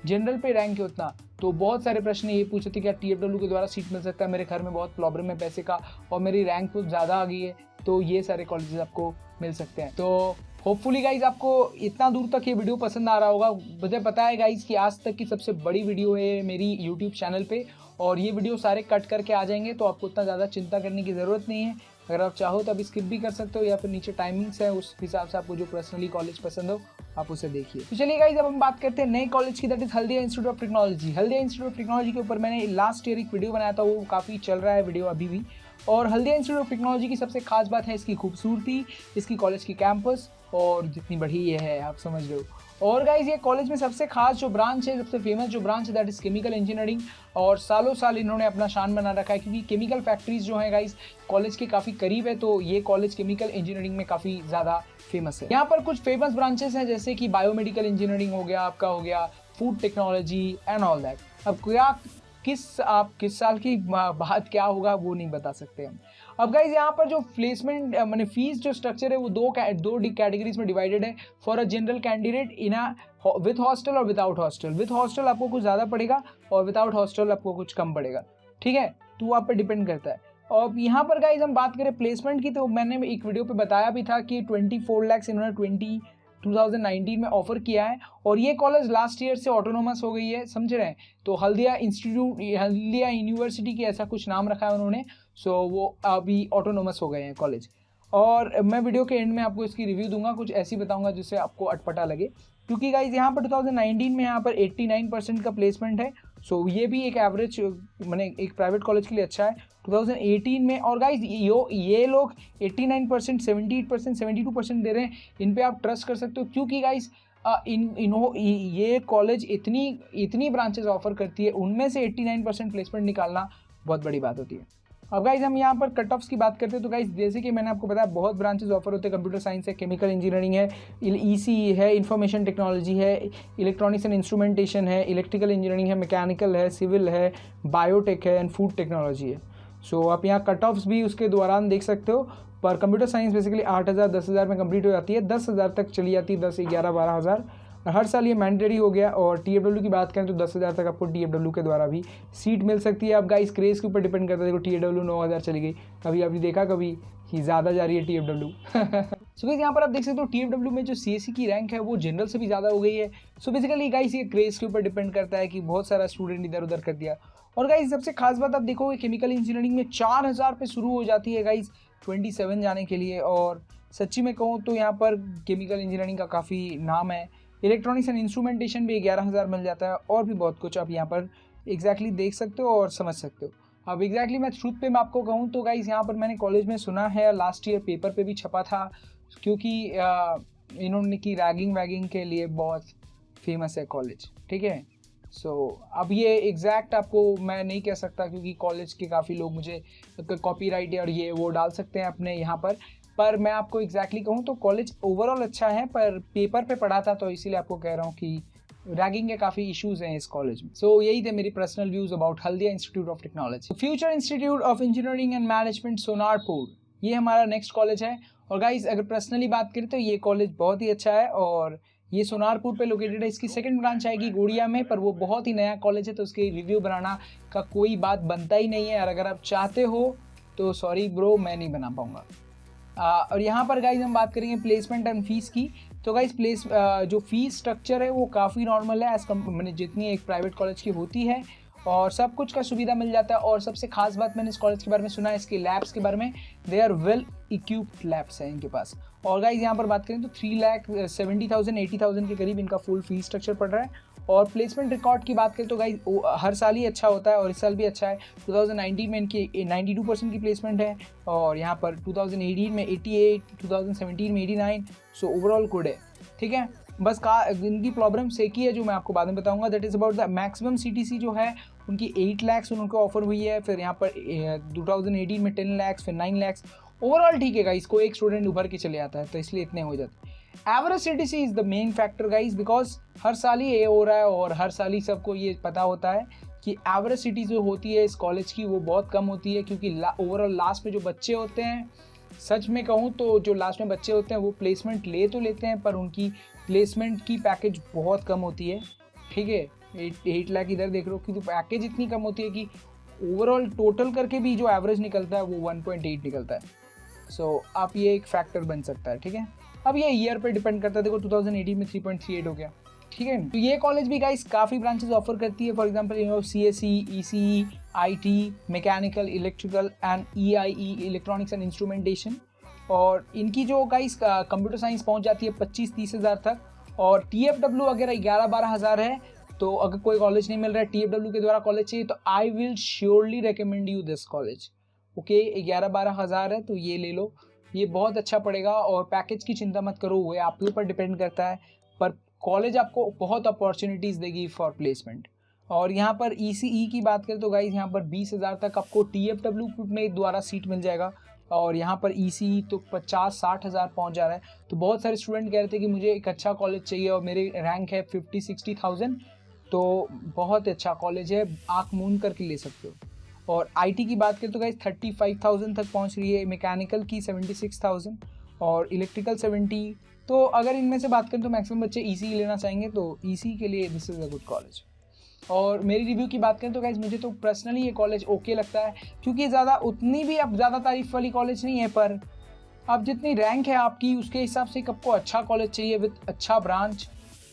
जनरल पे रैंक है उतना। तो बहुत सारे प्रश्न ये पूछे थे क्या TFW के द्वारा सीट मिल सकता है, मेरे घर में बहुत प्रॉब्लम है पैसे का, और मेरी रैंक कुछ ज़्यादा आ गई है, तो ये सारे कॉलेजेस आपको मिल सकते हैं। तो होपफुली गाइज आपको इतना दूर तक ये वीडियो पसंद आ रहा होगा। मुझे पता है गाइज कि आज तक की सबसे बड़ी वीडियो है मेरी यूट्यूब चैनल पे, और ये वीडियो सारे कट करके आ जाएंगे, तो आपको उतना ज़्यादा चिंता करने की ज़रूरत नहीं है। अगर आप चाहो तो अभी स्किप भी कर सकते हो, या फिर नीचे टाइमिंग्स है, उस हिसाब से आपको जो पर्सनली कॉलेज पसंद हो आप उसे देखिए। तो चलिए गाइज अब हम बात करते हैं नए कॉलेज की, that is Haldia institute of technology. Haldia institute of technology के ऊपर मैंने लास्ट ईयर एक वीडियो बनाया था, वो काफ़ी चल रहा है वीडियो अभी भी। और हल्दिया इंस्टीट्यूट ऑफ टेक्नोलॉजी की सबसे खास बात है इसकी खूबसूरती, इसकी कॉलेज की कैंपस, और जितनी बड़ी ये है आप समझ लो। और गाइज ये कॉलेज में सबसे खास जो ब्रांच है, सबसे फेमस जो ब्रांच है, दैट इज़ केमिकल इंजीनियरिंग। और सालों साल इन्होंने अपना शान बना रखा है, क्योंकि केमिकल फैक्ट्रीज जो है गाइज कॉलेज के काफ़ी करीब है, तो ये कॉलेज केमिकल इंजीनियरिंग में काफ़ी ज़्यादा फेमस है। यहाँ पर कुछ फेमस ब्रांचेस हैं, जैसे कि बायोमेडिकल इंजीनियरिंग हो गया, आपका हो गया food technology and all that. अब क्या किस साल की बात क्या होगा वो नहीं बता सकते हम। अब गाइज यहाँ पर जो प्लेसमेंट माने फीस जो स्ट्रक्चर है वो दो कैटेगरीज में डिवाइडेड है। For a general candidate in with hostel और विदाउट हॉस्टल। विथ हॉस्टल आपको कुछ ज़्यादा पड़ेगा, और विदाउट हॉस्टल आपको कुछ कम पड़ेगा, ठीक है, तो आप पे डिपेंड करता है। और यहाँ पर गाइज हम बात करें प्लेसमेंट की, तो मैंने एक वीडियो पे बताया भी था कि 24 लाख इन्होंने 2019 में ऑफर किया है, और ये कॉलेज लास्ट ईयर से ऑटोनोमस हो गई है, समझ रहे हैं। तो हल्दिया यूनिवर्सिटी की ऐसा कुछ नाम रखा है उन्होंने, सो वो अभी ऑटोनोमस हो गए हैं कॉलेज। और मैं वीडियो के एंड में आपको इसकी रिव्यू दूंगा, कुछ ऐसी बताऊंगा जिससे आपको अटपटा लगे, क्योंकि गाइज यहाँ पर 2019 में यहाँ पर 89% का प्लेसमेंट है। सो ये भी एक एवरेज मैंने एक प्राइवेट कॉलेज के लिए अच्छा है 2018 में। और गाइज ये लोग 89%, 78%, 72% दे रहे हैं, इन पे आप ट्रस्ट कर सकते हो, क्योंकि गाइज ये कॉलेज इतनी ब्रांचेस ऑफर करती है, उनमें से 89% प्लेसमेंट निकालना बहुत बड़ी बात होती है। अब गाइज हम यहाँ पर कट ऑफ्स की बात करते हैं, तो गाइज जैसे कि मैंने आपको बताया बहुत ब्रांचेस ऑफर होते हैं, कंप्यूटर साइंस है, केमिकल इंजीनियरिंग है, ECE है, इन्फॉर्मेशन टेक्नोलॉजी है, इलेक्ट्रॉनिक्स एंड इंस्ट्रूमेंटेशन है, इलेक्ट्रिकल इंजीनियरिंग है, मैकेनिकल है, सिविल है, बायोटेक है एंड फूड टेक्नोलॉजी है। सो आप यहाँ कट ऑफ्स भी उसके दौरान देख सकते हो। पर कंप्यूटर साइंस बेसिकली 8,000 10,000 में कंप्लीट हो जाती है, 10,000 तक चली जाती है, 10, 11, 12,000 हर साल ये मैंडेटरी हो गया। और TFW की बात करें तो 10,000 तक आपको TFW के द्वारा भी सीट मिल सकती है। अब गाइस क्रेज़ के ऊपर डिपेंड करता है, देखो TFW 9,000 चली गई, कभी अभी देखा कभी ही ज़्यादा जा रही है TFW। सो गाइस यहाँ पर आप देख सकते हो TFW में जो CSE की रैंक है वो जनरल से भी ज़्यादा हो गई है। सो बेसिकली गाइस ये क्रेज़ के ऊपर डिपेंड करता है कि बहुत सारा स्टूडेंट इधर उधर कर दिया। और गाइस सबसे खास बात आप देखोगे केमिकल इंजीनियरिंग में 4,000 पे शुरू हो जाती है गाइस 27 जाने के लिए। और सच्ची में कहूँ तो यहाँ पर केमिकल इंजीनियरिंग का काफ़ी नाम है, इलेक्ट्रॉनिक्स एंड इंस्ट्रूमेंटेशन भी 11,000 मिल जाता है, और भी बहुत कुछ आप यहाँ पर एग्जैक्टली देख सकते हो और समझ सकते हो। अब एग्जैक्टली मैं ट्रूथ पे मैं आपको कहूँ तो गाइस यहाँ पर मैंने कॉलेज में सुना है, लास्ट ईयर पेपर पे भी छपा था, क्योंकि इन्होंने की रैगिंग वैगिंग के लिए बहुत फेमस है कॉलेज, ठीक है। सो अब ये एग्जैक्ट आपको मैं नहीं कह सकता, क्योंकि कॉलेज के काफ़ी लोग मुझे कॉपीराइट और ये वो डाल सकते हैं अपने यहाँ पर मैं आपको एग्जैक्टली कहूँ तो कॉलेज ओवरऑल अच्छा है, पर पेपर पे पढ़ा था तो इसीलिए आपको कह रहा हूँ कि रैगिंग के काफ़ी इश्यूज हैं इस कॉलेज में। सो यही थे मेरी personal views about Haldia institute of technology. Future institute of engineering and management Sonarpur, ये हमारा नेक्स्ट कॉलेज है। और गाइज अगर पर्सनली बात करें तो ये कॉलेज बहुत ही अच्छा है, और ये सोनारपुर पे लोकेटेड है। इसकी सेकंड ब्रांच आएगी गोड़िया में, पर वो बहुत ही नया कॉलेज है तो उसके रिव्यू बनाना का कोई बात बनता ही नहीं है, और अगर आप चाहते हो तो सॉरी ब्रो, मैं नहीं बना पाऊँगा। और यहाँ पर गाइज हम बात करेंगे प्लेसमेंट एंड फीस की। तो गाइज जो फीस स्ट्रक्चर है वो काफ़ी नॉर्मल है एज मैंने जितनी एक प्राइवेट कॉलेज की होती है, और सब कुछ का सुविधा मिल जाता है। और सबसे खास बात मैंने इस कॉलेज के बारे में सुना है, इसके लैब्स के बारे में, they are well equipped labs हैं इनके पास। और गाइज यहाँ पर बात करें तो 3,70,000 80,000 के करीब इनका फुल फीस स्ट्रक्चर पड़ रहा है। और प्लेसमेंट रिकॉर्ड की बात करें तो गाइज हर साल ही अच्छा होता है, और इस साल भी अच्छा है। 2019 में इनकी 92% की प्लेसमेंट है, और यहाँ पर 2018 में 88, 2017 में 89। सो ओवरऑल गुड है, ठीक है। बस इनकी प्रॉब्लम एक ही है जो मैं आपको बाद में बताऊंगा, that is about the maximum CTC जो है उनकी 8 लाख उनको ऑफर हुई है। फिर यहाँ पर 2018 में 10 लाख, फिर 9 लाख। ओवरऑल ठीक है गाइस, कोई एक स्टूडेंट उभर के चले आता है तो इसलिए इतने हो जाते हैं। Average CTC is the main factor guys, because हर साल ही ये हो रहा है, और हर साल ही सबको ये पता होता है कि एवरेज सीटी जो होती है इस कॉलेज की वो बहुत कम होती है, क्योंकि ओवरऑल लास्ट में जो बच्चे होते हैं, सच में कहूँ तो जो लास्ट में बच्चे होते हैं वो प्लेसमेंट ले तो लेते हैं, पर उनकी प्लेसमेंट की पैकेज बहुत कम होती है, ठीक है। 8 लाख इधर देख लो, क्योंकि पैकेज इतनी कम होती है कि ओवरऑल टोटल करके भी जो एवरेज निकलता है वो 1.8 निकलता है। सो आप ये एक फैक्टर बन सकता है, ठीक है। अब ये ईयर पे डिपेंड करता है, देखो 2018 में 3.38 हो गया, ठीक है। तो ये कॉलेज भी गाइस काफ़ी ब्रांचेस ऑफर करती है, for example CSE, ECE, IT, mechanical, electrical and EIE, electronics and instrumentation. और इनकी जो गाइस कंप्यूटर साइंस पहुंच जाती है 25-30 हज़ार तक, और TFW वगैरह 11-12 हज़ार है। तो अगर कोई कॉलेज नहीं मिल रहा है TFW के द्वारा कॉलेज चाहिए, तो I will surely recommend you this college, okay. 11-12 हज़ार है तो ये ले लो, ये बहुत अच्छा पड़ेगा। और पैकेज की चिंता मत करो, वो आपके ऊपर डिपेंड करता है, पर कॉलेज आपको बहुत अपॉर्चुनिटीज़ देगी फॉर प्लेसमेंट। और यहाँ पर ECE की बात करें तो गाइज यहाँ पर 20 हज़ार तक आपको TFW में द्वारा सीट मिल जाएगा, और यहाँ पर ECE तो 50-60 हज़ार पहुँच जा रहा है। तो बहुत सारे स्टूडेंट कह रहे थे कि मुझे एक अच्छा कॉलेज चाहिए, और मेरे रैंक है 50-60 थाउजेंड, तो बहुत अच्छा कॉलेज है, आँख मूंद करके ले सकते हो। और IT की बात करें तो गाइज 35,000 तक पहुंच रही है, मैकेनिकल की 76,000, और इलेक्ट्रिकल 70। तो अगर इनमें से बात करें तो मैक्सिमम बच्चे ECE लेना चाहेंगे, तो ECE के लिए this is a good college. और मेरी रिव्यू की बात करें तो गाइज मुझे तो पर्सनली ये कॉलेज ओके लगता है, क्योंकि ज़्यादा उतनी भी अब ज़्यादा तारीफ वाली कॉलेज नहीं है, पर अब जितनी रैंक है आपकी उसके हिसाब से आपको अच्छा कॉलेज चाहिए विद अच्छा ब्रांच,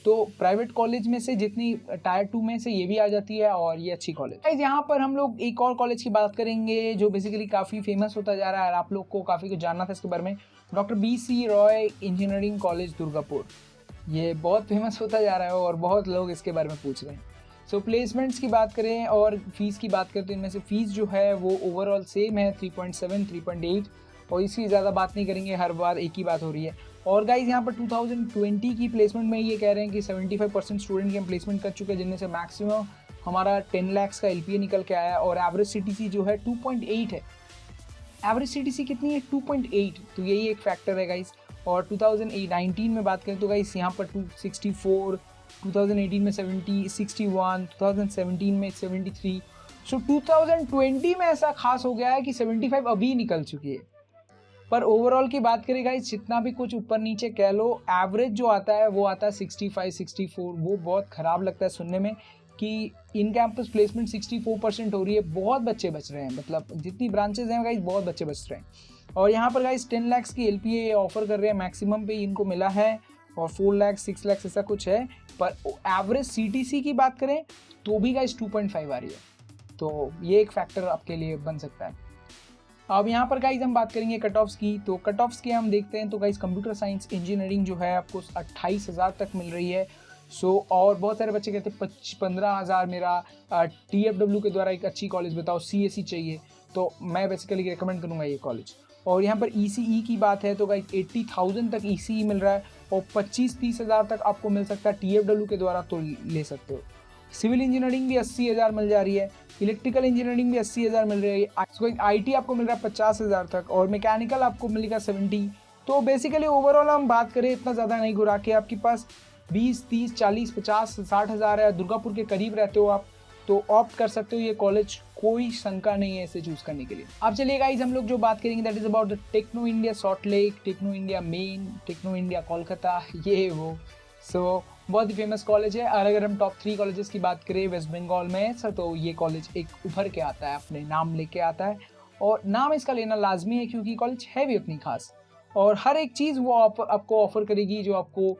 तो प्राइवेट कॉलेज में से जितनी टायर 2 में से ये भी आ जाती है, और ये अच्छी कॉलेज है। यहाँ पर हम लोग एक और कॉलेज की बात करेंगे जो बेसिकली काफ़ी फेमस होता जा रहा है, और आप लोग को काफ़ी कुछ जानना था इसके बारे में। Doctor BC Roy engineering college Durgapur, ये बहुत फेमस होता जा रहा है और बहुत लोग इसके बारे में पूछ रहे हैं। सो प्लेसमेंट्स की बात करें और फीस की बात करें तो इनमें से फ़ीस जो है वो ओवरऑल सेम है, 3.7, 3.8, और इसकी ज़्यादा बात नहीं करेंगे, हर बार एक ही बात हो रही है। और गाइज यहाँ पर 2020 की प्लेसमेंट में ये कह रहे हैं कि 75% स्टूडेंट की हम प्लेसमेंट कर चुके हैं, जिनमें से मैक्सिमम हमारा 10 लाख का LPA निकल के आया है, और एवरेज CTC जो है 2.8 है। एवरेज CTC कितनी है? 2.8। तो यही एक फैक्टर है गाइज। और 2019 में बात करें तो गाइज यहाँ पर 264, 2018 में 70, 61, 2017 में 73। सो 2020 में ऐसा खास हो गया है कि 75 अभी निकल चुकी है। पर ओवरऑल की बात करें गाइस, जितना भी कुछ ऊपर नीचे कह लो, एवरेज जो आता है वो आता है 65, 64। वो बहुत ख़राब लगता है सुनने में कि इन कैंपस प्लेसमेंट 64% हो रही है। बहुत बच्चे बच रहे हैं, मतलब जितनी ब्रांचेज हैं गाइस बहुत बच्चे बच रहे हैं। और यहाँ पर गाइस 10 लाख की LPA ऑफर कर रहे हैं, मैक्सिमम पे इनको मिला है, और 4 लाख 6 लाख ऐसा कुछ है। पर एवरेज CTC की बात करें तो भी गाइस 2.5 आ रही है, तो ये एक फैक्टर आपके लिए बन सकता है। अब यहाँ पर गाइज हम बात करेंगे कट ऑफ्स की। तो कट ऑफ्स की हम देखते हैं तो गाइज कंप्यूटर साइंस इंजीनियरिंग जो है आपको 28,000 तक मिल रही है। और बहुत सारे बच्चे कहते हैं 15,000 मेरा TFW के द्वारा एक अच्छी कॉलेज बताओ, CSE चाहिए, तो मैं बेसिकली रिकमेंड करूँगा ये कॉलेज। और यहाँ पर ECE की बात है तो गाइज 80,000 तक ECE मिल रहा है और 25-30 हज़ार तक आपको मिल सकता है TFW के द्वारा, तो ले सकते हो। सिविल इंजीनियरिंग भी 80,000 मिल जा रही है, इलेक्ट्रिकल इंजीनियरिंग भी 80,000 मिल रही है, IT आपको मिल रहा है 50,000 तक और मैकेनिकल आपको मिलेगा 70। तो बेसिकली ओवरऑल हम बात करें इतना ज़्यादा नहीं घुरा के, आपके पास 20, 30, 40, 50, 60 हज़ार है, दुर्गापुर के करीब रहते हो आप तो ऑप्ट कर सकते हो ये कॉलेज, कोई शंका नहीं है इसे चूज करने के लिए। अब चलिए गाइस हम लोग जो बात करेंगे that is about the Techno India Salt Lake, Techno India Main, Techno India Kolkata, ये वो। बहुत ही फेमस कॉलेज है। और अगर हम टॉप 3 कॉलेजेस की बात करें वेस्ट बंगाल में सर, तो ये कॉलेज एक उभर के आता है, अपने नाम लेके आता है और नाम इसका लेना लाजमी है क्योंकि कॉलेज है भी उतनी खास और हर एक चीज़ वो आपको ऑफर करेगी जो आपको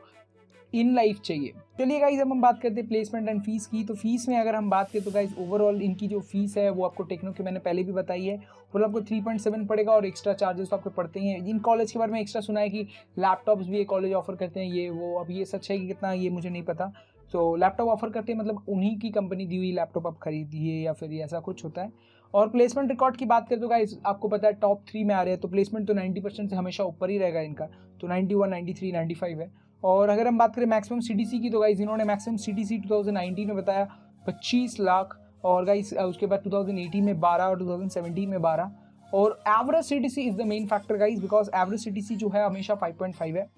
इन लाइफ चाहिए। चलिए गाइज अब हम बात करते हैं प्लेसमेंट एंड फीस की। तो फीस में अगर हम बात करें तो गाइज ओवरऑल इनकी जो फीस है वो आपको टेक्नो की मैंने पहले भी बताई है, और आपको 3.7 पड़ेगा और एक्स्ट्रा चार्जेस तो आपको पड़ते ही हैं। इन कॉलेज के बारे में एक्स्ट्रा सुना है कि लैपटॉप्स भी ये कॉलेज ऑफर करते हैं, ये वो, अब ये सच है कि कितना ये मुझे नहीं पता। तो लैपटॉप ऑफर करते हैं मतलब उन्हीं की कंपनी दी हुई लैपटॉप आप खरीदिए या फिर ऐसा कुछ होता है। और प्लेसमेंट रिकॉर्ड की बात करें तो गाइज आपको पता है टॉप 3 में आ रहे हैं तो प्लेसमेंट तो 90% से हमेशा ऊपर ही रहेगा इनका, तो 91, 93, 95 है। और अगर हम बात करें मैक्सिमम CTC की तो गाइज इन्होंने मैक्सिमम CTC 2019 में बताया 25 लाख, और गाइज उसके बाद 2018 में 12 और 2017 में 12। और average CTC is the main factor guys, because average CTC जो है हमेशा 5.5 है।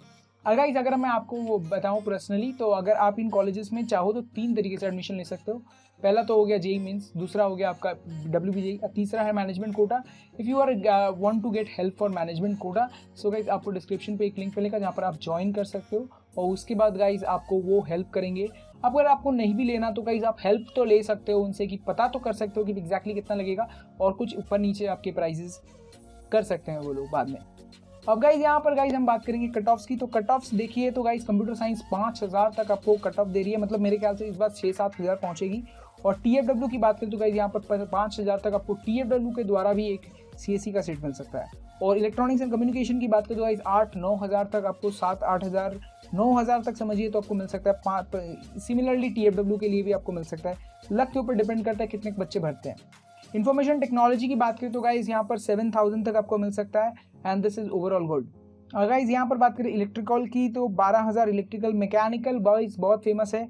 और गाइज अगर मैं आपको वो बताऊं पर्सनली तो अगर आप इन कॉलेजेस में चाहो तो 3 तरीके से एडमिशन ले सकते हो। पहला तो हो गया JEE मेंस, दूसरा हो गया आपका WBJE, तीसरा है management quota. If you are want to get help for management quota so guys आपको डिस्क्रिप्शन पे एक लिंक मिलेगा जहाँ पर आप ज्वाइन कर सकते हो और उसके बाद गाइज आपको वो हेल्प करेंगे। अगर आपको नहीं भी लेना तो गाइज आप हेल्प तो ले सकते हो उनसे, कि पता तो कर सकते हो कि एग्जैक्टली कितना लगेगा और कुछ ऊपर नीचे आपके प्राइजेस कर सकते हैं वो लोग बाद में। अब गाइज यहाँ पर गाइज हम बात करेंगे कट ऑफ्स की। तो कट ऑफ्स देखिए तो गाइज कंप्यूटर साइंस 5,000 तक आपको कट ऑफ दे रही है, मतलब मेरे ख्याल से इस बार 6-7 हज़ार पहुँचेगी। और TFW की बात करें तो गाइज यहाँ पर 5,000 तक आपको TFW के द्वारा भी एक CSE का सीट मिल सकता है। और इलेक्ट्रॉनिक्स एंड कम्युनिकेशन की बात करें तो गाइज 8-9 हज़ार तक आपको 7-8 हज़ार 9 हज़ार तक समझिए तो आपको मिल सकता है। सिमिलरली TFW के लिए भी आपको मिल सकता है, लक के ऊपर डिपेंड करता है कितने बच्चे भरते हैं। इन्फॉर्मेशन टेक्नोलॉजी की बात करें तो गाइज यहाँ पर 7,000 तक आपको मिल सकता है and this is overall good. और गाइज यहाँ पर बात करें इलेक्ट्रिकल की तो 12,000 इलेक्ट्रिकल। मैकेनिकल बॉयज बहुत फेमस है,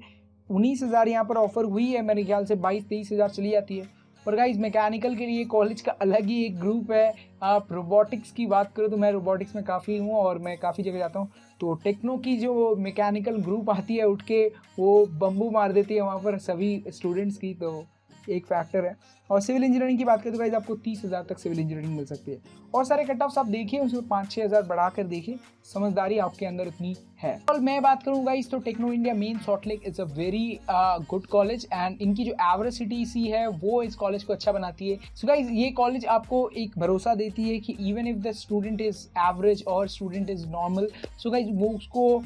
19,000 यहाँ पर ऑफर हुई है, मेरे ख्याल से 22-23 हज़ार चली जाती है। और गाइज मैकेनिकल के लिए कॉलेज का अलग ही एक ग्रुप है। आप रोबोटिक्स की बात करो तो मैं रोबोटिक्स में काफ़ी हूँ और मैं काफ़ी जगह जाता हूँ, तो टेक्नो की जो मैकेनिकल ग्रुप आती है उठ के वो बम्बू मार देती है वहाँ पर सभी स्टूडेंट्स की, तो एक फैक्टर है। और सिविल इंजीनियरिंग की बात करें तो गाइज आपको 30,000 तक सिविल इंजीनियरिंग मिल सकती है। और सारे कट ऑफ्स आप देखिए उसमें 5-6 हज़ार बढ़ा कर देखिए, समझदारी आपके अंदर उतनी है। और मैं बात करूँ गाइज तो Techno India Main Salt Lake is a very good college and इनकी जो एवरेज CTC है वो इस कॉलेज को अच्छा बनाती है। सो गाइज ये कॉलेज आपको एक भरोसा देती है कि even if the student is average और student is normal, so guys वो उसको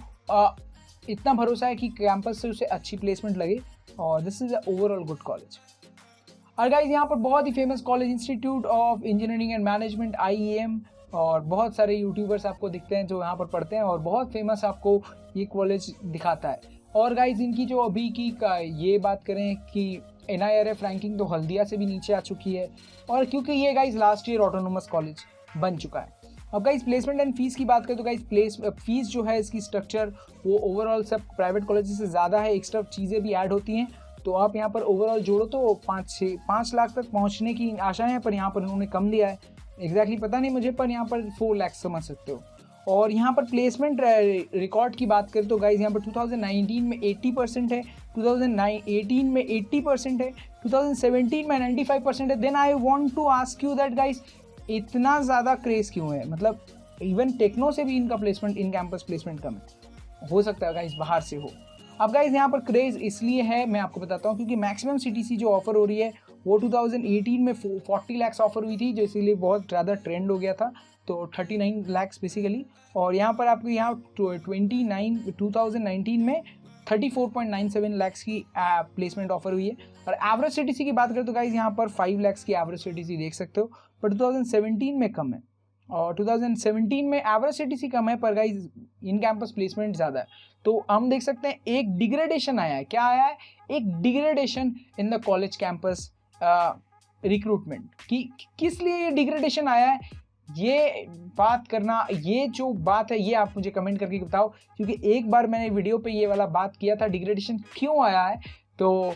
इतना भरोसा है कि कैंपस से उसे अच्छी प्लेसमेंट लगे और this is a overall good college. और गाइज यहाँ पर बहुत ही famous college institute of engineering and management IEM, और बहुत सारे यूट्यूबर्स आपको दिखते हैं जो यहाँ पर पढ़ते हैं और बहुत फेमस आपको ये कॉलेज दिखाता है। और गाइज इनकी जो अभी की ये बात करें कि NIRF रैंकिंग तो हल्दिया से भी नीचे आ चुकी है, और क्योंकि ये guys last year autonomous college बन चुका है। अब गाइज प्लेसमेंट एंड फीस की बात करें तो गाइज फीस जो है इसकी स्ट्रक्चर वो ओवरऑल सब प्राइवेट कॉलेज से ज़्यादा है, एक्स्ट्रा चीज़ें भी ऐड होती हैं, तो आप यहाँ पर ओवरऑल जोड़ो तो 5 लाख तक पहुँचने की आशा है, पर यहाँ पर उन्होंने कम दिया है, एग्जैक्टली पता नहीं मुझे, पर यहाँ पर 4 लाख समझ सकते हो। और यहाँ पर प्लेसमेंट रिकॉर्ड की बात करें तो गाइज यहाँ पर 2019 में 80% है, 2018 में 80% है, 2017 में 95% है। Then I want to ask you that guys इतना ज़्यादा क्रेज़ क्यों है, मतलब इवन टेक्नो से भी इनका प्लेसमेंट इन कैंपस प्लेसमेंट कम है, हो सकता है गाइज बाहर से हो। अब गाइज यहाँ पर क्रेज़ इसलिए है, मैं आपको बताता हूँ, क्योंकि मैक्सिमम CTC जो ऑफर हो रही है वो 2018 में 40 लाख ऑफर हुई थी, जो इसीलिए बहुत ज़्यादा ट्रेंड हो गया था, तो 39 लाख बेसिकली। और यहाँ पर आपको यहाँ 2019 में 34.97 लाख की प्लेसमेंट ऑफर हुई है। और एवरेज CTC की बात करें तो गाइज यहाँ पर 5 लाख की एवरेज CTC देख सकते हो, पर 2017 में कम है, और 2017 में एवरेज सीटीसी कम है पर गाइज इन कैंपस प्लेसमेंट ज़्यादा है। तो हम देख सकते हैं एक डिग्रेडेशन आया है। क्या आया है? एक degradation in the college campus recruitment. किस लिए ये डिग्रेडेशन आया है, ये बात करना, ये जो बात है ये आप मुझे कमेंट करके बताओ, क्योंकि एक बार मैंने वीडियो पे ये वाला बात किया था डिग्रेडेशन क्यों आया है, तो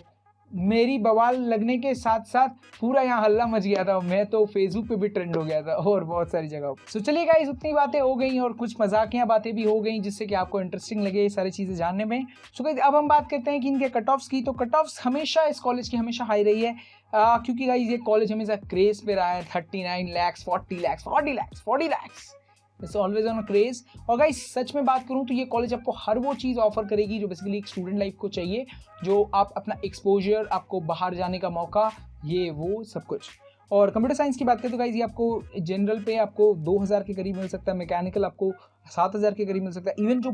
मेरी बवाल लगने के साथ साथ पूरा यहाँ हल्ला मच गया था। मैं तो फेसबुक पे भी ट्रेंड हो गया था और बहुत सारी जगहों पर। सो चलिए गाइस, उतनी बातें हो गई और कुछ मजाकिया बातें भी हो गई जिससे कि आपको इंटरेस्टिंग लगे ये सारी चीज़ें जानने में। सो गाइस, अब हम बात करते हैं कि इनके कट ऑफ्स की। तो कट ऑफ्स हमेशा इस कॉलेज की हमेशा हाई रही है, क्योंकि गाइस ये कॉलेज हमेशा क्रेज पे रहा है। 39 lakhs, 40 lakhs, 40 lakhs, 40 lakhs, it's always on craze. और गाइस सच में बात करूं तो ये कॉलेज आपको हर वो चीज़ ऑफर करेगी जो बेसिकली एक स्टूडेंट लाइफ को चाहिए, जो आप अपना एक्सपोजर, आपको बाहर जाने का मौका, ये वो सब कुछ। और कंप्यूटर साइंस की बात करें तो गाइस ये आपको जनरल पे आपको 2000 के करीब मिल सकता है, मैकेनिकल आपको 7000 के करीब मिल सकता है। इवन जो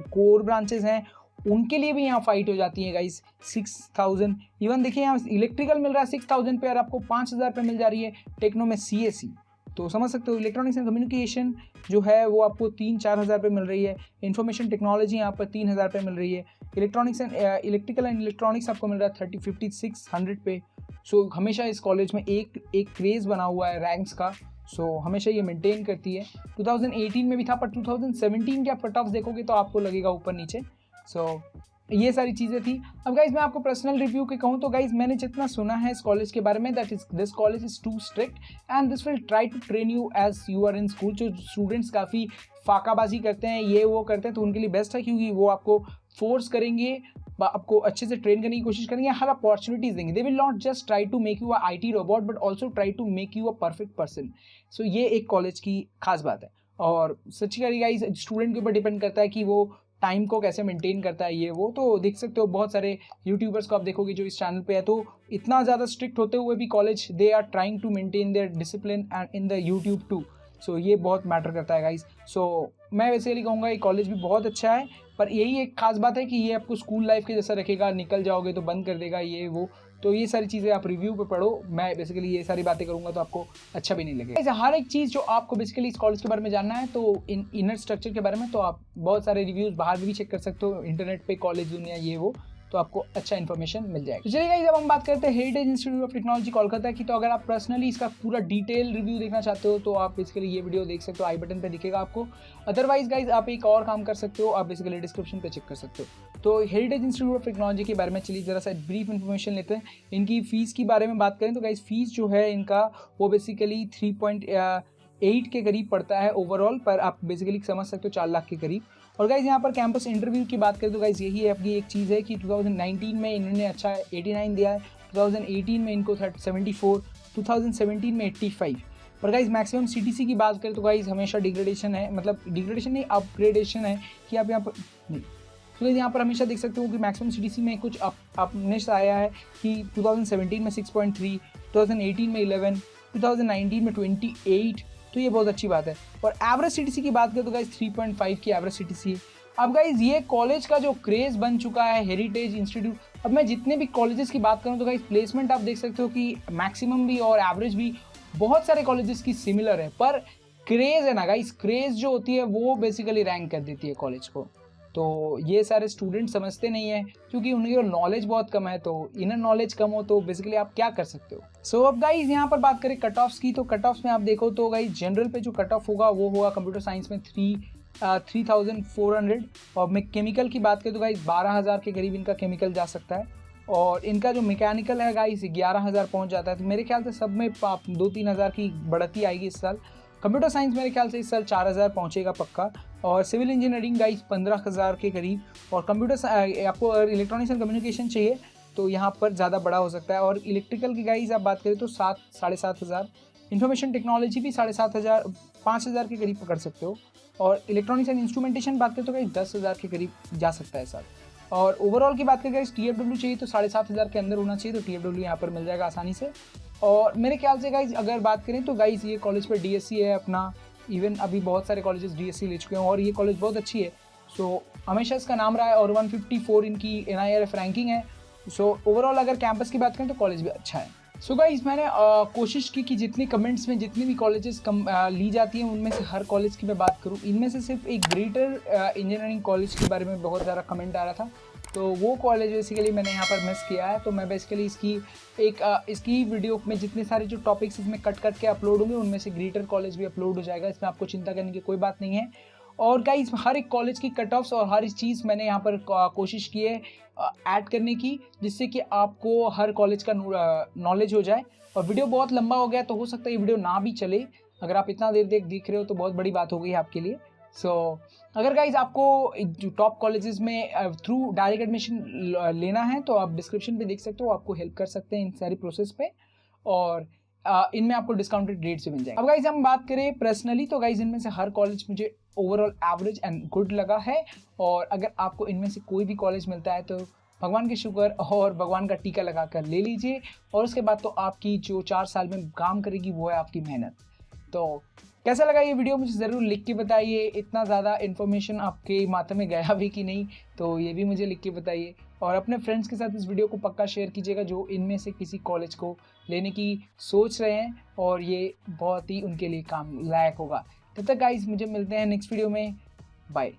कोर ब्रांचेस हैं उनके लिए भी यहाँ फाइट हो जाती है गाइस 6000। इवन देखिए यहाँ इलेक्ट्रिकल मिल रहा है 6000 पे और आपको 5000 पे मिल जा रही है टेक्नो में CSE। तो समझ सकते हो इलेक्ट्रॉनिक्स एंड कम्युनिकेशन जो है वो आपको 3-4 हज़ार पे मिल रही है। इन्फॉर्मेशन टेक्नोलॉजी यहाँ पर 3000 पे मिल रही है। Electronics and electrical and electronics आपको मिल रहा है 5600 पे। सो हमेशा इस कॉलेज में एक क्रेज़ बना हुआ है रैंक्स का। सो हमेशा ये मेंटेन करती है। 2018 में भी था, पर 2017 के आप कट ऑफ देखोगे तो आपको लगेगा ऊपर नीचे। सो ये सारी चीज़ें थी। अब गाइज मैं आपको पर्सनल रिव्यू के कहूँ तो गाइज मैंने जितना सुना है इस कॉलेज के बारे में, that is this college is too strict and this will try to train you as you are in school. जो स्टूडेंट्स काफ़ी फाकाबाजी करते हैं, ये वो करते हैं, तो उनके लिए बेस्ट है, क्योंकि वो आपको फोर्स करेंगे, आपको अच्छे से ट्रेन करने की कोशिश करेंगे, हर अपॉर्चुनिटीज़ देंगे। They will not just try to make you a IT robot but also try to make you a perfect person. So ये एक कॉलेज की खास बात है। और सच्ची करी गाइज स्टूडेंट के ऊपर डिपेंड करता है कि वो टाइम को कैसे मेंटेन करता है, ये वो। तो देख सकते हो बहुत सारे यूट्यूबर्स को आप देखोगे जो इस चैनल पे है, तो इतना ज़्यादा स्ट्रिक्ट होते हुए भी college they are trying to maintain their discipline and in the YouTube too. So ये बहुत मैटर करता है गाइज। सो मैं बेसिकली कहूँगा ये कॉलेज भी बहुत अच्छा है, पर यही एक खास बात है कि ये आपको स्कूल लाइफ के जैसा रखेगा, निकल जाओगे तो बंद कर देगा, ये वो। तो ये सारी चीज़ें आप रिव्यू पे पढ़ो, मैं बेसिकली ये सारी बातें करूँगा तो आपको अच्छा भी नहीं लगेगा। ऐसे हर एक चीज़ जो आपको बेसिकली इस कॉलेज के बारे में जानना है, तो इन इनर स्ट्रक्चर के बारे में, तो आप बहुत सारे रिव्यूज़ बाहर भी चेक कर सकते हो इंटरनेट पे, कॉलेज दुनिया ये वो, तो आपको अच्छा इन्फॉर्मेशन मिल जाएगा। तो चलिए गाइस, अब हम बात करते हैं heritage institute of technology Kolkata की। तो अगर आप पर्सनली इसका पूरा डिटेल रिव्यू देखना चाहते हो तो आप बेसिकली ये वीडियो देख सकते हो, आई बटन पे दिखेगा आपको। अदरवाइज गाइज आप एक और काम कर सकते हो, आप बेसिकली डिस्क्रिप्शन पे चेक कर सकते हो। तो हेरिटेज इंस्टीट्यूट ऑफ टेक्नोलॉजी के बारे में चलिए ज़रा सा ब्रीफ इन्फॉर्मेशन लेते हैं। इनकी फ़ीस की बारे में बात करें तो गाइज फीस जो है इनका वो बेसिकली 3.8 के करीब पड़ता है ओवरऑल, पर आप बेसिकली समझ सकते हो 4 लाख के करीब। और गाइज यहाँ पर कैंपस इंटरव्यू की बात करें तो गाइज यही है अपनी एक चीज़ है कि 2019 में इन्होंने अच्छा 89 दिया है, 2018 में इनको 74, 2017 में 85। पर गाइज मैक्सिमम CTC की बात करें तो गाइज हमेशा डिग्रेडेशन है, मतलब डिग्रेडेशन नहीं अपग्रेडेशन है कि आप यहाँ पर नहीं। तो यहाँ पर हमेशा देख सकते हो कि मैक्सिमम CTC में कुछ अपने से आया है कि 2017 में 6.3, 2018 में 11, 2019 में 28। तो ये बहुत अच्छी बात है। और एवरेज CTC की बात करें तो गाइज 3.5 की एवरेज CTC है। अब गाइज ये कॉलेज का जो क्रेज़ बन चुका है हेरिटेज इंस्टीट्यूट, अब मैं जितने भी कॉलेजेस की बात करूं तो गाइज प्लेसमेंट आप देख सकते हो कि मैक्सिमम भी और एवरेज भी बहुत सारे कॉलेजेस की सिमिलर है, पर क्रेज़ है ना गाइज, क्रेज़ जो होती है वो बेसिकली रैंक कर देती है कॉलेज को। तो ये सारे स्टूडेंट समझते नहीं है क्योंकि उनकी नॉलेज बहुत कम है, तो इनर नॉलेज कम हो तो बेसिकली आप क्या कर सकते हो। सो अब गाइज यहाँ पर बात करें कट ऑफ्स की, तो कट ऑफ्स में आप देखो तो गाइज जनरल पे जो कट ऑफ होगा वो होगा कंप्यूटर साइंस में 3400। और मैं केमिकल की बात करें तो गाइज 12000 के करीब इनका केमिकल जा सकता है। और इनका जो मैकेनिकल है गाइज 11000 पहुँच जाता है। तो मेरे ख्याल से सब में 2-3 हज़ार की बढ़ती आएगी इस साल। कंप्यूटर साइंस मेरे ख्याल से इस साल 4000 पहुँचेगा पक्का। और सिविल इंजीनियरिंग गाइज 15000 के करीब। और कंप्यूटर आपको अगर इलेक्ट्रॉनिक्स एंड कम्युनिकेशन चाहिए तो यहाँ पर ज़्यादा बड़ा हो सकता है। और इलेक्ट्रिकल की गाइज आप बात करें तो 7-7.5 इन्फॉर्मेशन टेक्नोलॉजी भी 7,500 5,000 के करीब पकड़ सकते हो। और इलेक्ट्रॉनिक्स एंड इंस्ट्रूमेंटेशन बात करें तो गाइज 10,000 के करीब जा सकता है साल। और ओवरऑल की बात करें गाइज TFW चाहिए तो 7,500 के अंदर होना चाहिए, तो TFW यहाँ पर मिल जाएगा आसानी से। और मेरे ख्याल से गाइज अगर बात करें तो गाइज ये कॉलेज पर DSC है अपना, इवन अभी बहुत सारे कॉलेजेस DSC ले चुके हैं और ये कॉलेज बहुत अच्छी है। सो हमेशा इसका नाम रहा है और 154 इनकी NIRF रैंकिंग है। सो ओवरऑल अगर कैंपस की बात करें तो कॉलेज भी अच्छा है। सो गाइस मैंने कोशिश की कि जितने कमेंट्स में जितनी भी कॉलेजेस ली जाती हैं उनमें से हर कॉलेज की मैं बात करूं। इनमें से सिर्फ एक ग्रेटर इंजीनियरिंग कॉलेज के बारे में बहुत ज़्यादा कमेंट आ रहा था, तो वो कॉलेज बेसिकली मैंने यहाँ पर मिस किया है। तो मैं बेसिकली इसकी वीडियो में जितने सारे जो टॉपिक्स इसमें कट के अपलोड होंगे उनमें से ग्रेटर कॉलेज भी अपलोड हो जाएगा, इसमें आपको चिंता करने की कोई बात नहीं है। और गाइस हर एक कॉलेज की कट ऑफ्स और हर एक चीज़ मैंने यहाँ पर कोशिश की है ऐड करने की, जिससे कि आपको हर कॉलेज का नॉलेज हो जाए। और वीडियो बहुत लंबा हो गया तो हो सकता है ये वीडियो ना भी चले, अगर आप इतना देर देख रहे हो तो बहुत बड़ी बात हो गई है आपके लिए। अगर गाइज आपको जो टॉप कॉलेजेस में थ्रू डायरेक्ट एडमिशन लेना है तो आप डिस्क्रिप्शन पे देख सकते हो, आपको हेल्प कर सकते हैं इन सारी प्रोसेस पे, और इनमें आपको डिस्काउंटेड रेट्स भी मिल जाएंगे। अब गाइज हम बात करें पर्सनली तो गाइज इनमें से हर कॉलेज मुझे ओवरऑल एवरेज एंड गुड लगा है। और अगर आपको इनमें से कोई भी कॉलेज मिलता है तो भगवान के शुक्र और भगवान का टीका लगा कर ले लीजिए, और उसके बाद तो आपकी जो 4 साल में काम करेगी वो है आपकी मेहनत। तो कैसा लगा ये वीडियो मुझे ज़रूर लिख के बताइए, इतना ज़्यादा इन्फॉर्मेशन आपके माथे में गया भी कि नहीं तो ये भी मुझे लिख के बताइए। और अपने फ्रेंड्स के साथ इस वीडियो को पक्का शेयर कीजिएगा जो इनमें से किसी कॉलेज को लेने की सोच रहे हैं और ये बहुत ही उनके लिए काम लायक होगा। तब तक गाइस मुझे मिलते हैं नेक्स्ट वीडियो में, बाय।